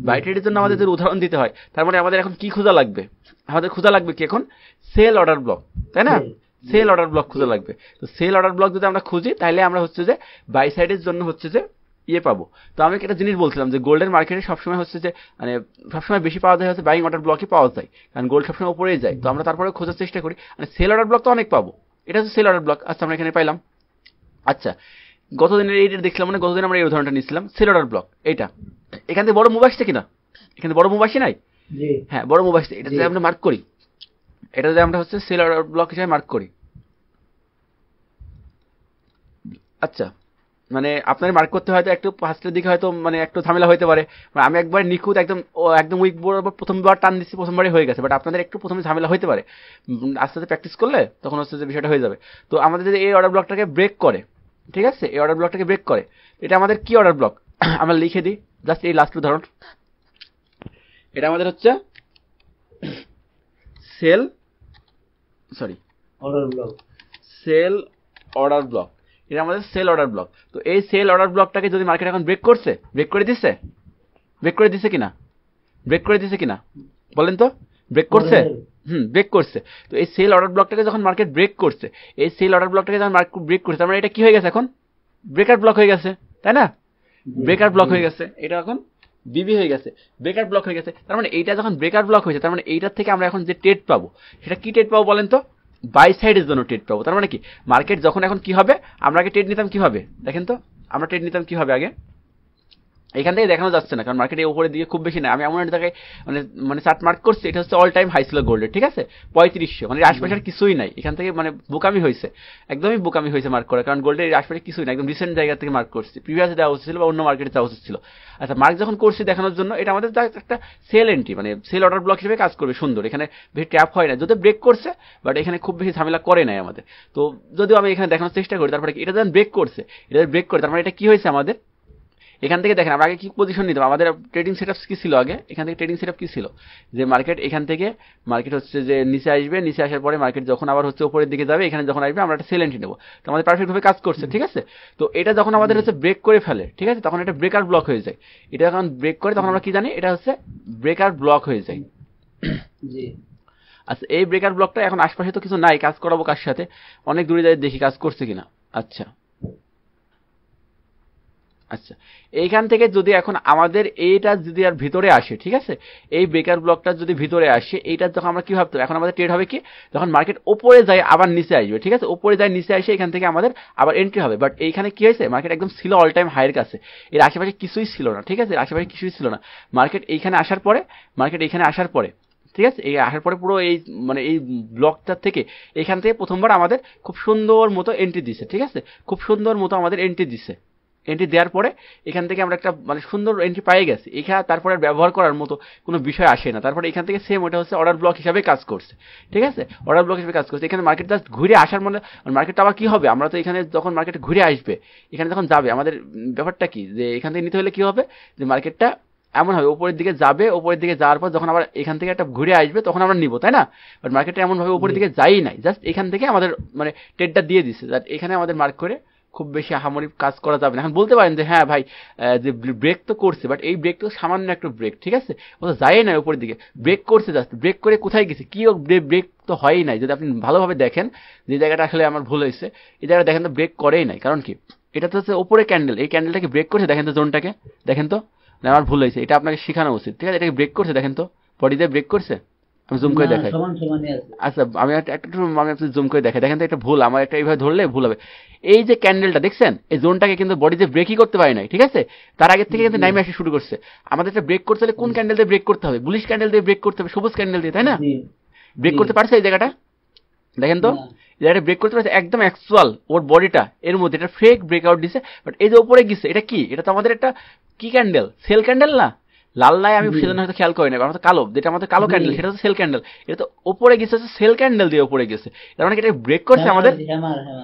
বাই ট্রেডের জন্য আমাদের যদি উদাহরণ দিতে হয়, তার মানে আমাদের এখন কি খোঁজা লাগবে, আমাদের খোঁজা লাগবে কি এখন, সেল অর্ডার ব্লক, তাই না? সেল অর্ডার ব্লক খোঁজা লাগবে। তো সেল অর্ডার ব্লক যদি আমরা খুঁজি, তাহলে আমরা হচ্ছে যে বাই সাইডের জন্য হচ্ছে যে পাবো। তো আমি একটা জিনিস বলছিলাম যে গোল্ডের মার্কেটে সবসময় হচ্ছে যে মানে সবসময় বেশি পাওয়া যায় হচ্ছে বাইং অর্ডার ব্লকই পাওয়া যায়, কারণ গোল্ড সবসময় উপরেই যায়। তো আমরা তারপরে খোঁজার চেষ্টা করি, মানে সেল অর্ডার ব্লক তো অনেক পাবো, এটা হচ্ছে সেল অর্ডার ব্লক। আচ্ছা, আমরা এখানে পাইলাম। আচ্ছা, গতদিনের এইটা দেখলাম, মানে গতদিন আমরা এই উদাহরণটা নিয়েছিলাম, সেল অর্ডার ব্লক। এইটা এখান থেকে বড় মুভ আসছে কিনা, এখানে বড় মুভ আসে নাই? হ্যাঁ, বড় মুভ আসছে। এটা যদি আমরা মার্ক করি, এটা যদি আমরা হচ্ছে সেল অর্ডার ব্লক হিসেবে মার্ক করি। আচ্ছা, মানে আপনার মার্ক করতে হয়তো একটু ফার্স্টের দিকে হয়তো মানে একটু ঝামেলা হতে পারে, মানে আমি একবার নিখুঁত একদম উইক বরাবর প্রথমবার টান দিচ্ছি, প্রথমবারই হয়ে গেছে। বাট আপনাদের একটু প্রথমে ঝামেলা হতে পারে, আস্তে আস্তে প্র্যাকটিস করলে তখন হচ্ছে যে বিষয়টা হয়ে যাবে। তো আমাদের যদি এই অর্ডার ব্লকটাকে ব্রেক করে, ঠিক আছে, এই অর্ডার ব্লকটাকে ব্রেক করে, এটা আমাদের কি অর্ডার ব্লক আমরা লিখে দিই, জাস্ট এই লাস্ট উদাহরণ। এটা আমাদের হচ্ছে সেল অর্ডার ব্লক, এটা আমাদের সেল অর্ডার ব্লক। তো এই সেল অর্ডার ব্লকটাকে যদি মার্কেট এখন ব্রেক করছে, ব্রেক করে দিচ্ছে কিনা বলেন তো, ব্রেক করছে? ব্রেক করছে। তো এই সেল অর্ডার ব্লকটাকে যখন মার্কেট ব্রেক করছে, এই সেল অর্ডার ব্লকটাকে যখন মার্কেট ব্রেক করছে, তার মানে এটা কি হয়ে গেছে, এখন ব্রেকার ব্লক হয়ে গেছে, তাই না? ব্রেকার ব্লক হয়ে গেছে, এটা এখন বিবি হয়ে গেছে, ব্রেকার ব্লক হয়ে গেছে। তার মানে এইটা যখন ব্রেকার ব্লক হয়েছে, তার মানে এইটার থেকে আমরা এখন যে ট্রেড পাবো, সেটা কি ট্রেড পাবো বলেন তো, বাই সাইডের জন্য ট্রেড পাবো। তার মানে কি মার্কেট যখন এখন কি হবে, আমরা আগে ট্রেড নিতাম কিভাবে, দেখেন তো, আমরা ট্রেড নিতাম কিভাবে আগে, এখান থেকে দেখানো যাচ্ছে না কারণ মার্কেট এই উপরের দিকে খুব বেশি না। আমি এমন একটা জায়গায় মানে চার্ট মার্ক করছি, এটা হচ্ছে অল টাইম হাই ছিল গোল্ডের, ঠিক আছে, 3500, মানে আশপাশের কিছুই নাই। এখান থেকে মানে বোকামি হয়েছে, একদমই বোকামি হয়েছে মার্ক করা, কারণ গোল্ডের আশপাশে কিছুই নাই, একদম রিসেন্ট জায়গা থেকে মার্ক করছি, প্রিভিয়াস দেওয়া উচিত ছিল বা অন্য মার্কেটে দেওয়া উচিত ছিল। আচ্ছা, মার্ক যখন করছি দেখানোর জন্য, এটা আমাদের একটা সেল এন্ট্রি, মানে সেল অর্ডার ব্লক হিসেবে কাজ করবে, সুন্দর। এখানে বেশি ট্যাপ হয় না, যদি ব্রেক করছে, বাট এখানে খুব বেশি ঝামেলা করে নাই আমাদের। তো যদিও আমি এখানে দেখানোর চেষ্টা করি, তারপরে এটা যখন ব্রেক করছে, এটা ব্রেক করে, তার মানে এটা কি হয়েছে আমাদের, এখান থেকে দেখেন আমরা আগে কি পজিশন নিতাম, আমাদের ট্রেডিং সেটআপ কি ছিল আগে, এখান থেকে ট্রেডিং সেটআপ কি ছিল, যে মার্কেট এখান থেকে মার্কেট হচ্ছে যে নিচে আসবে, নিচে আসার পরে মার্কেট যখন আবার হচ্ছে উপরের দিকে যাবে, এখানে যখন আসবে আমরা একটা সেল এন্ট্রি নেবো। তো আমাদের পারফেক্ট ভাবে কাজ করছে, ঠিক আছে। তো এটা যখন আমাদের হচ্ছে ব্রেক করে ফেলে, ঠিক আছে, তখন এটা ব্রেকার ব্লক হয়ে যায়। এটা যখন ব্রেক করে তখন আমরা কি জানি, এটা হচ্ছে ব্রেকার ব্লক হয়ে যায়। আচ্ছা, এই ব্রেকার ব্লকটা এখন আশপাশে তো কিছু নাই, কাজ করাবো কার সাথে, অনেক দূরে যাই দেখি কাজ করছে কিনা। আচ্ছা, আচ্ছা, এইখান থেকে যদি এখন আমাদের এইটা যদি আর ভিতরে আসে, ঠিক আছে, এই ব্রেকার ব্লকটা যদি ভিতরে আসে, এইটা যখন আমরা কি ভাবতে, এখন আমাদের ট্রেড হবে কি, যখন মার্কেট ওপরে যায় আবার নিচে আসবে, ঠিক আছে, ওপরে যায় নিচে আসে, এখান থেকে আমাদের আবার এন্ট্রি হবে। বাট এইখানে কি হয়েছে, মার্কেট একদম ছিল অল টাইম হাইয়ের কাছে, এর আশেপাশে কিছুই ছিল না, ঠিক আছে, আশেপাশে কিছুই ছিল না। মার্কেট এইখানে আসার পরে, ঠিক আছে, এই আসার পরে পুরো এই মানে এই ব্লকটা থেকে এখান থেকে প্রথমবার আমাদের খুব সুন্দর মতো এন্ট্রি দিছে, ঠিক আছে, খুব সুন্দর মতো আমাদের এন্ট্রি দিছে। এন্ট্রি দেওয়ার পরে এখান থেকে আমরা একটা মানে সুন্দর এন্ট্রি পেয়ে গেছি, এখানে তারপরে ব্যবহার করার মতো কোনো বিষয় আসে না। তারপরে এখান থেকে সেম ওটা হচ্ছে অর্ডার ব্লক হিসাবে কাজ করছে, ঠিক আছে, অর্ডার ব্লক হিসেবে কাজ করছে। এখানে মার্কেট জাস্ট ঘুরে আসার মানে মার্কেটটা আবার কি হবে, আমরা তো এখানে যখন মার্কেট ঘুরে আসবে, এখানে যখন যাবে, আমাদের ব্যাপারটা কি যে এখান থেকে নিতে হলে কি হবে, যে মার্কেটটা এমন হবে উপরের দিকে যাবে, উপরের দিকে যাওয়ার পর যখন আবার এখান থেকে একটা ঘুরে আসবে তখন আমরা নিব, তাই না? বাট মার্কেটটা এমন ভাবে উপরের দিকে যাই নাই, জাস্ট এখান থেকে আমাদের মানে ট্রেডটা দিয়ে দিচ্ছে, দ্যাট এখানে আমাদের মার্ক করে খুব বেশি আহামরি কাজ করা যাবে না। এখন বলতে পারেন যে হ্যাঁ ভাই, যে ব্রেক তো করছে, বাট এই ব্রেক তো সামান্য একটা ব্রেক, ঠিক আছে, ও তো যায় না উপরের দিকে, ব্রেক করছে, জাস্ট ব্রেক করে কোথায় গেছে, কি ব্রেক তো হয়ই নাই। যদি আপনি ভালোভাবে দেখেন যে জায়গাটা আসলে আমার ভুল হয়েছে, এই জায়গাটা দেখেন তো ব্রেক করেই নাই। কারণ কি, এটা তো হচ্ছে ওপরে ক্যান্ডেল, এই ক্যান্ডেলটাকে ব্রেক করছে, দেখেন তো জোনটাকে, দেখেন তো, আমার ভুল হয়েছে, এটা আপনাকে শেখানো উচিত, ঠিক আছে, এটাকে ব্রেক করছে, দেখেন তো বডিতে ব্রেক করছে, আমি জুম করে দেখাই। আচ্ছা, আমি একটু জুম করে দেখাই, দেখেন তো এটা ভুল, আমার একটা এইভাবে ধরলে ভুল হবে। এই যে ক্যান্ডেলটা দেখছেন, এই জোনটাকে কিন্তু বডিতে ব্রেকই করতে পারে নাই, ঠিক আছে, তার আগের থেকে কিন্তু নাইমে আসা শুরু করছে। আমাদের এটা ব্রেক করতে হলে কোন ক্যান্ডেল দিয়ে ব্রেক করতে হবে, বুলিশ ক্যান্ডেল দিয়ে ব্রেক করতে হবে, সবুজ ক্যান্ডেল দিয়ে, তাই না? ব্রেক করতে পারছে এই জায়গাটা, দেখেন তো, এটা ব্রেক করতে পারছে একদম অ্যাকচুয়াল ওর বডিটা এর মধ্যে, এটা ফেক ব্রেকআউট দিছে। বাট এই যে উপরে গেছে, এটা কি, এটা তো আমাদের একটা কি ক্যান্ডেল, সেল ক্যান্ডেল না, লাল নাই, আমি সেজন্য হয়তো খেয়াল করি না, কারণ কালো, যেটা আমাদের কালো ক্যান্ডেল সেটা হচ্ছে সেল ক্যান্ডেল, এটা তো উপরে গেছে সেল ক্যান্ডেল দিয়ে উপরে গেছে, তার মানে এটা ব্রেক করছে আমাদের,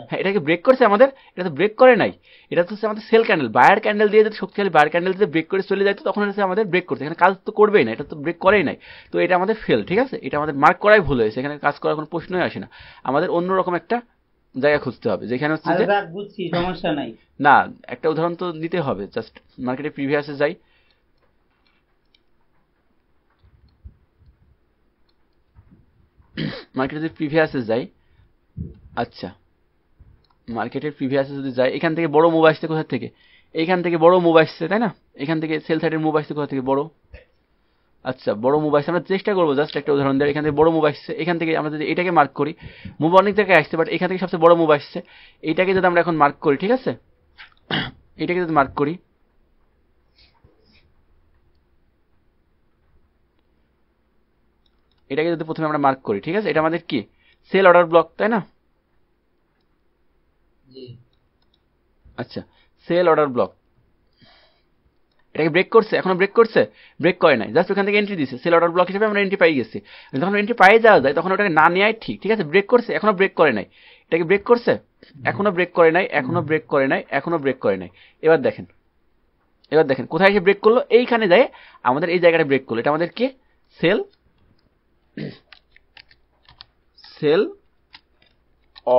হ্যাঁ এটাকে ব্রেক করছে আমাদের, এটা তো ব্রেক করে নাই, এটা তো হচ্ছে আমাদের সেল ক্যান্ডেল। বায়ার ক্যান্ডেল দিয়ে যদি শক্তিশালী বায়ার ক্যান্ডেল দিয়ে ব্রেক করে চলে যায়, তো তখন হচ্ছে আমাদের ব্রেক করছে, এখানে কাজ তো করবেই না, এটা তো ব্রেক করেই নাই, তো এটা আমাদের ফেল, ঠিক আছে, এটা আমাদের মার্ক করাই ভুল হয়েছে, এখানে কাজ করার কোনো প্রশ্নই আসে না, আমাদের অন্যরকম একটা জায়গা খুঁজতে হবে, যেখানে হচ্ছে যে সমস্যা নাই, না একটা উদাহরণ তো দিতে হবে। জাস্ট মার্কেটে প্রিভিয়াসে যাই, মার্কেটে যদি প্রিভিয়াসে যাই, আচ্ছা মার্কেটের প্রিভিয়াসে যদি যাই, এখান থেকে বড় মুভ আসছে কোথা থেকে, এইখান থেকে বড় মুভ আসছে, তাই না, এখান থেকে সেল সাইডের মুভ আসছে কোথা থেকে, বড়, আচ্ছা বড় মুভ আসছে, আমরা চেষ্টা করবো জাস্ট একটা উদাহরণ দেওয়ার, এখান থেকে বড় মুভ আসছে, এখান থেকে আমরা যদি এটাকে মার্ক করি, মুভ অনেক জায়গায় আসছে, বাট এখান থেকে সবচেয়ে বড় মুভ আসছে, এইটাকে যদি আমরা এখন মার্ক করি, ঠিক আছে, এটাকে যদি মার্ক করি, এটাকে যদি প্রথমে আমরা মার্ক করি, ঠিক আছে, এটা আমাদের কি সেল অর্ডার ব্লক, তাই না? আচ্ছা, সেল অর্ডার ব্লক, এটাকে ব্রেক করছে, এখনো ব্রেক করছে, ব্রেক করে নাই, জাস্ট ওখান থেকে এন্ট্রি দিচ্ছে, সেল অর্ডার ব্লক হিসেবে আমরা এন্ট্রি পাই গেছি। যখন এন্ট্রি পাই যাওয়া যায় তখন ওটাকে না নেওয়াই ঠিক, ঠিক আছে, ব্রেক করছে, এখনো ব্রেক করে নাই, এটাকে ব্রেক করছে, এখনো ব্রেক করে নাই, এখনো ব্রেক করে নাই, এখনো ব্রেক করে নাই। এবার দেখেন, এবার দেখেন কোথায় এসে ব্রেক করলো, এইখানে যায় আমাদের এই জায়গাটা ব্রেক করলো, এটা আমাদের কি সেল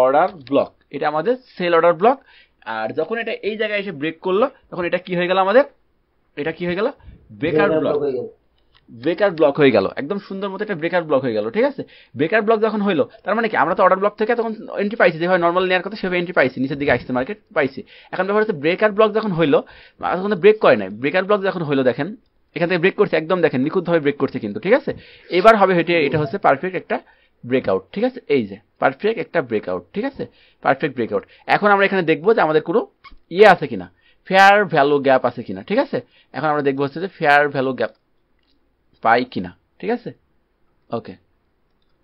অর্ডার ব্লক, এটা আমাদের সেল অর্ডার ব্লক। আর যখন এটা এই জায়গায় এসে ব্রেক করলো তখন এটা কি হয়ে গেল আমাদের, এটা কি হয়ে গেল, ব্রেকার ব্লক, ব্রেকার ব্লক হয়ে গেল, একদম সুন্দর মতো একটা ব্রেকার ব্লক হয়ে গেল, ঠিক আছে। ব্রেকার ব্লক যখন হইলো তার মানে কি, আমরা তো অর্ডার ব্লক থেকে তখন এন্ট্রি পাইছি, যেভাবে নর্মাল নেওয়ার কথা সেভাবে এন্ট্রি পাইছি, নিচের দিকে আসছে মার্কেট পাইছি। এখন ব্যাপার হচ্ছে ব্রেকার ব্লক যখন হইলো, তখন তো ব্রেক করে নাই, ব্রেকার ব্লক যখন হইলো দেখেন এখান থেকে ব্রেক করছে, একদম দেখেন নিখুঁতভাবে ব্রেক করছে কিন্তু, ঠিক আছে। এবার হবে হেঁটে, এটা হচ্ছে পারফেক্ট একটা ব্রেকআউট, ঠিক আছে, এই যে পারফেক্ট একটা ব্রেকআউট, ঠিক আছে, পারফেক্ট ব্রেকআউট। এখন আমরা এখানে দেখবো যে আমাদের কোনো ইয়ে আছে কিনা, ফেয়ার ভ্যালু গ্যাপ আছে কিনা, ঠিক আছে। এখন আমরা দেখবো হচ্ছে যে ফেয়ার ভ্যালু গ্যাপ পাই কিনা, ঠিক আছে, ওকে।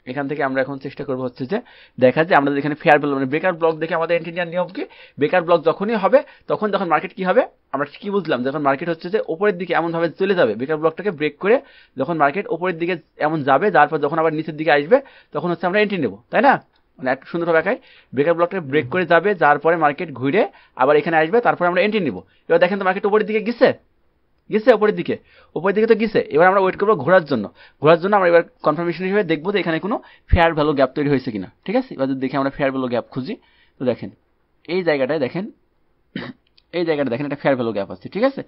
এখান থেকে আমরা এখন চেষ্টা করবো হচ্ছে যে দেখা যায় আমরা এখানে ফেয়ার ভ্যালু মানে ব্রেকার ব্লক দেখে আমাদের এন্ট্রি নেওয়ার নিয়ম কি, ব্রেকার ব্লক যখনই হবে তখন যখন মার্কেট কি হবে, আমরা কি বুঝলাম, যখন মার্কেট হচ্ছে যে উপরের দিকে এমন ভাবে চলে যাবে, ব্রেকার ব্লকটাকে ব্রেক করে যখন মার্কেট উপরের দিকে এমন যাবে, তারপর যখন আবার নিচের দিকে আসবে তখন হচ্ছে আমরা এন্ট্রি নেবো, তাই না, মানে একটু সুন্দরভাবে একাই ব্রেকার ব্লকটাকে ব্রেক করে যাবে, যার পরে মার্কেট ঘুরে আবার এখানে আসবে, তারপরে আমরা এন্ট্রি নিব। এবার দেখেন তো মার্কেট উপরের দিকে গেছে, গেছে উপরের দিকে, উপরের দিকে তো গেছে। এবার আমরা ওয়েট করবো ঘোরার জন্য, ঘোরার জন্য আমরা এবার কনফার্মেশন হিসেবে দেখবো যে এখানে কোনো ফেয়ার ভ্যালু গ্যাপ তৈরি হয়েছে কিনা, ঠিক আছে। এবার যদি দেখি আমরা ফেয়ার ভ্যালু গ্যাপ খুঁজি, তো দেখেন এই জায়গাটায় দেখেন, এই জায়গাটা দেখেন একটা ফেয়ার ভ্যালু গ্যাপ আছে, ঠিক আছে।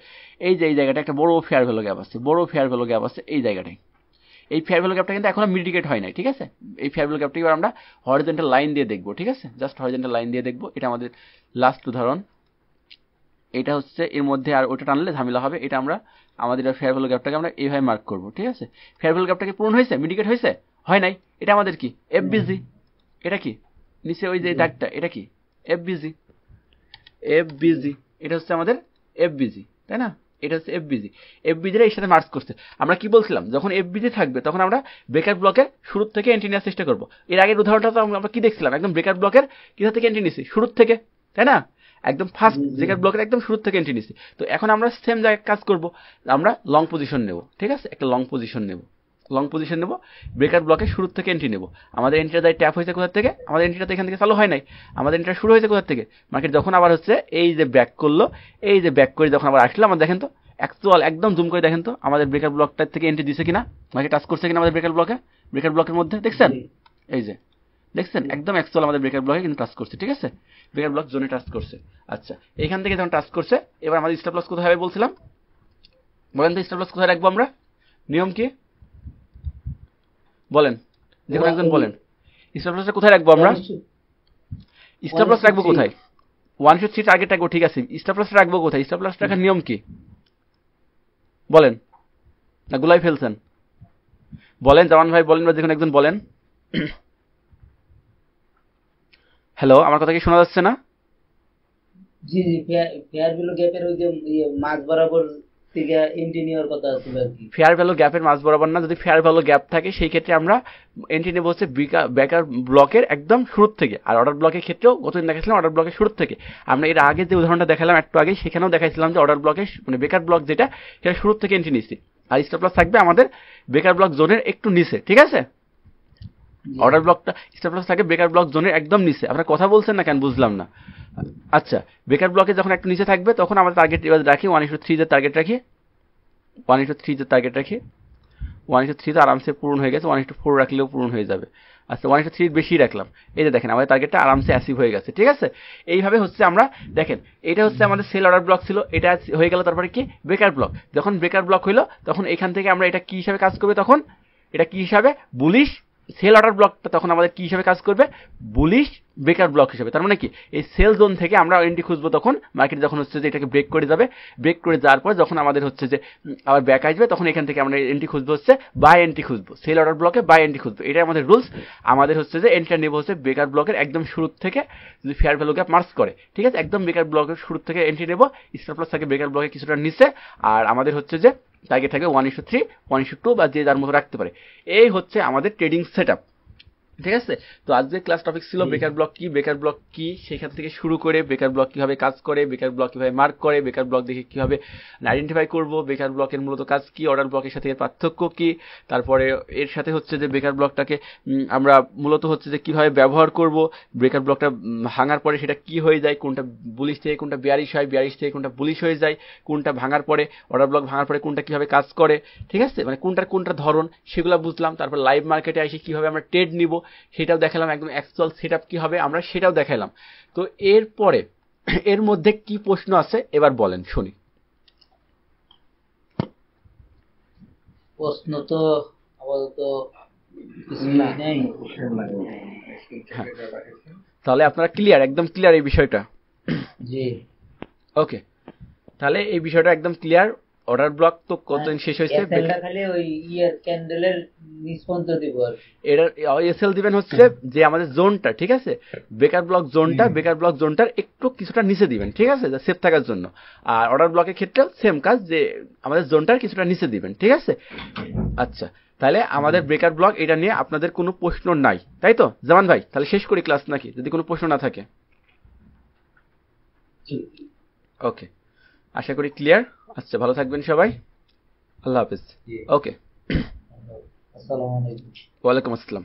এই যে এই জায়গাটা একটা বড় ফেয়ার ভ্যালু গ্যাপ আছে, বড় ফেয়ার ভ্যালু গ্যাপ আছে এই জায়গাটায়। এই ফেয়ার ভ্যালু গ্যাপটা কিন্তু এখনো মিডিকেট হয় নাই, ঠিক আছে। এই ফেয়ার ভ্যালু গ্যাপটা এবার আমরা হরিজন্টাল লাইন দিয়ে দেখবো, ঠিক আছে, জাস্ট হরিজন্টাল লাইন দিয়ে দেখবো। এটা আমাদের লাস্ট উদাহরণ, এটা হচ্ছে এর মধ্যে আর ওটা টানলে ঝামেলা হবে, এটা আমরা আমাদের ফেয়ার ভ্যালু গ্যাপটাকে আমরা এইভাবে মার্ক করব, ঠিক আছে। ফেয়ার ভ্যালু গ্যাপটাকে পূরণ হয়েছে, মিডিকেট হয়েছে, হয় নাই, এটা আমাদের কি এফবিজি, এটা কি নিচে ওই যে দাগটা, এটা কি এফবিজি, এফবিজি, এটা হচ্ছে আমাদের এফবিজি, তাই না, এটা হচ্ছে এফবিজি। এফবিজি এর সাথে মার্চ করছে। আমরা কি বলছিলাম, যখন এফবিজি থাকবে তখন আমরা বেকার ব্লকের শুরু থেকে এন্ট্রি নেওয়ার চেষ্টা করব। এর আগের উদাহরণটা তো আমরা কি দেখছিলাম, একদম বেকার ব্লকের কিসা থেকে এন্ট্রি নিছি, শুরু থেকে, তাই না, একদম ফার্স্ট বেকার ব্লকের একদম শুরু থেকে এন্ট্রি নিছি। তো এখন আমরা সেম জায়গায় কাজ করব, আমরা লং পজিশন নেব, ঠিক আছে, একটা লং পজিশন নেব, লং পজিশন নেব, ব্রেকার ব্লকের শুরু থেকে এন্ট্রি নেব। আমাদের এন্ট্রিটা তাই ট্যাপ হয়েছে কোথা থেকে, আমাদের এন্ট্রিটা তো এখান থেকে চালু হয় নাই, আমাদের এন্ট্রিটা শুরু হয়েছে কোথা থেকে, মার্কেট যখন আবার হচ্ছে এই যে ব্যাক করলো, এই যে ব্যাক করে যখন আবার আসলো, আমরা দেখেন তো অ্যাকচুয়াল একদম জুম করে দেখেন তো আমাদের ব্রেকার ব্লকটার থেকে এন্ট্রি দিছে কিনা, মার্কেট টাচ করছে কিনা আমাদের ব্রেকার ব্লকের মধ্যে, দেখছেন, এই যে দেখছেন একদম অ্যাকচুয়াল আমাদের ব্রেকার ব্লকে কিন্তু টাচ করছে, ঠিক আছে, ব্রেকার ব্লক জোনে টাচ করছে। আচ্ছা, এখান থেকে যখন টাচ করছে, এবার আমাদের স্টপ লস কোথায় হবে বলছিলাম, বলেন তো স্টপ লস কোথায় রাখবো আমরা, নিয়ম কি বলেন, যে কোনো একজন বলেন, স্টপ লসটা কোথায় রাখবো আমরা, স্টপ লস রাখবো কোথায়, 103 টার্গেট রাখবো, ঠিক আছে, স্টপ লস রাখবো কোথায়, স্টপ লস রাখার নিয়ম কি বলেন, না গুলাই ফেলছেন, বলেন জামান ভাই বলেন, বা যে কোনো একজন বলেন। হ্যালো, আমার কথা কি শোনা যাচ্ছে না? জি জি, ফেয়ার ভ্যালু গ্যাপের ওই যে মাঝ বরাবর থেকে এন্ট্রি নেওয়ার কথা ছিল আর কি। ফেয়ার ভ্যালু গ্যাপের মাঝ বরাবর না, যদি ফেয়ার ভ্যালু গ্যাপ থাকে সেই ক্ষেত্রে আমরা এন্ট্রি নেব হচ্ছে বেকার ব্লকের একদম শুরু থেকে, আর অর্ডার ব্লকের ক্ষেত্রেও গতদিন দেখাচ্ছিলাম অর্ডার ব্লকের শুরু থেকে। আমরা এর আগে যে উদাহরণটা দেখালাম একটু আগে, সেখানেও দেখাইছিলাম যে অর্ডার ব্লকের মানে বেকার ব্লক যেটা, সেটা শুরু থেকে এন্ট্রি নিচ্ছি, আর স্টপ লস থাকবে আমাদের বেকার ব্লক জোনের একটু নিচে, ঠিক আছে, অর্ডার ব্লকটা স্টপ লস থাকে বেকার ব্লক জোনের একদম নিচে। আপনারা কথা বলছেন না কেন বুঝলাম না। আচ্ছা, বেকার ব্লকে যখন একটু নিচে থাকবে তখন আমরা টার্গেট এবার রাখি 1:3 এর টার্গেট রাখি, 1:3 এর টার্গেট রাখি, 1:3 তো আরামসে পূরণ হয়ে গেছে, 1:4 রাখলেও পূরণ হয়ে যাবে। আচ্ছা, 1:3 বেশি রাখলাম, এই যে দেখেন আমাদের টার্গেটটা আরামসে অ্যাচিভ হয়ে গেছে, ঠিক আছে। এইভাবে হচ্ছে আমরা দেখেন, এটা হচ্ছে আমাদের সেল অর্ডার ব্লক ছিল, এটা হয়ে গেল, তারপরে কি বেকার ব্লক, যখন বেকার ব্লক হইলো তখন এখান থেকে আমরা এটা কি হিসাবে কাজ করবে, তখন এটা কি হিসাবে বুলিশ সেল অর্ডার ব্লকটা তখন আমাদের কি হিসাবে কাজ করবে, বুলিশ বেকার ব্লক হিসাবে। তার মানে কি এই সেল জোন থেকে আমরা এন্ট্রি খুঁজবো, তখন মার্কেট যখন হচ্ছে যে এটাকে ব্রেক করে যাবে, ব্রেক করে যাওয়ার পর যখন আমাদের হচ্ছে যে আবার ব্যাক আসবে, তখন এখান থেকে আমরা এন্ট্রি খুঁজবো হচ্ছে বাই এন্ট্রি খুঁজবো, সেল অর্ডার ব্লকে বাই এন্ট্রি খুঁজবো, এটা আমাদের রুলস। আমাদের হচ্ছে যে এন্ট্রি নেব হচ্ছে বেকার ব্লকের একদম শুরু থেকে, যদি ফেয়ার ভ্যালু গ্যাপ মার্চ করে, ঠিক আছে, একদম বেকার ব্লকের শুরু থেকে এন্ট্রি নেব, স্টপ লস থাকে বেকার ব্লকে কিছুটা নিচে, আর আমাদের হচ্ছে যে টার্গেট থাকবে 1:3, 1:2 বা যে যার মতো রাখতে পারে। এই হচ্ছে আমাদের ট্রেডিং সেটআপ, ঠিক আছে। তো আজকে ক্লাস টপিক ছিল বেকার ব্লক কি, বেকার ব্লক কি, সেখান থেকে শুরু করে বেকার ব্লক কিভাবে কাজ করে, বেকার ব্লক কিভাবে মার্ক করে, বেকার ব্লক দেখে কিভাবে আইডেন্টিফাই করব, বেকার ব্লকের মূলত কাজ কি, অর্ডার ব্লকের সাথে এর পার্থক্য কি, তারপরে এর সাথে হচ্ছে যে বেকার ব্লকটাকে আমরা মূলত হচ্ছে যে কিভাবে ব্যবহার করব, বেকার ব্লকটা ভাঙার পরে সেটা কি হয়ে যায়, কোনটা বুলিশ থেকে কোনটা বিয়ারিশ হয়, বিয়ারিশ থেকে কোনটা বুলিশ হয়ে যায়, কোনটা ভাঙার পরে অর্ডার ব্লক ভাঙার পরে কোনটা কিভাবে কাজ করে, ঠিক আছে, মানে কোনটা ধরন সেগুলো বুঝলাম। তারপর লাইভ মার্কেটে এসে কিভাবে আমরা ট্রেড নিব সেটাও দেখালাম, একদম অ্যাকচুয়াল সেটআপ কি হবে আমরা সেটাও দেখালাম। তো এরপরে এর মধ্যে কি প্রশ্ন আছে এবার বলেন শুনি। প্রশ্ন তো আপাতত কিছু নেই। তাহলে আপনারা ক্লিয়ার, একদম ক্লিয়ার এই বিষয়টা? জি, ওকে, তাহলে এই বিষয়টা একদম ক্লিয়ার। অর্ডার ব্লক তো কতদিন শেষ হয়েছে, খালি ওই ইয়ার ক্যান্ডেলের নিষ্পন্ত দিব আর এটার এসএল দিবেন হচ্ছে যে আমাদের জোনটা, ঠিক আছে, বেকার ব্লক জোনটা, বেকার ব্লক জোনটার একটু কিছুটা নিচে দিবেন, ঠিক আছে, সেফ থাকার জন্য। আর অর্ডার ব্লকের ক্ষেত্রেও সেম কাজ, যে আমাদের জোনটার কিছুটা নিচে দিবেন, ঠিক আছে। আচ্ছা, তাহলে আমাদের বেকার ব্লক এটা নিয়ে আপনাদের কোনো প্রশ্ন নাই, তাই তো জামান ভাই? তাহলে শেষ করি ক্লাস নাকি, যদি কোনো প্রশ্ন না থাকে? ওকে, আশা করি ক্লিয়ার। আচ্ছা, ভালো থাকবেন সবাই, আল্লাহ হাফেজ। ওকে, আসসালামু আলাইকুম। ওয়ালাইকুম আসসালাম।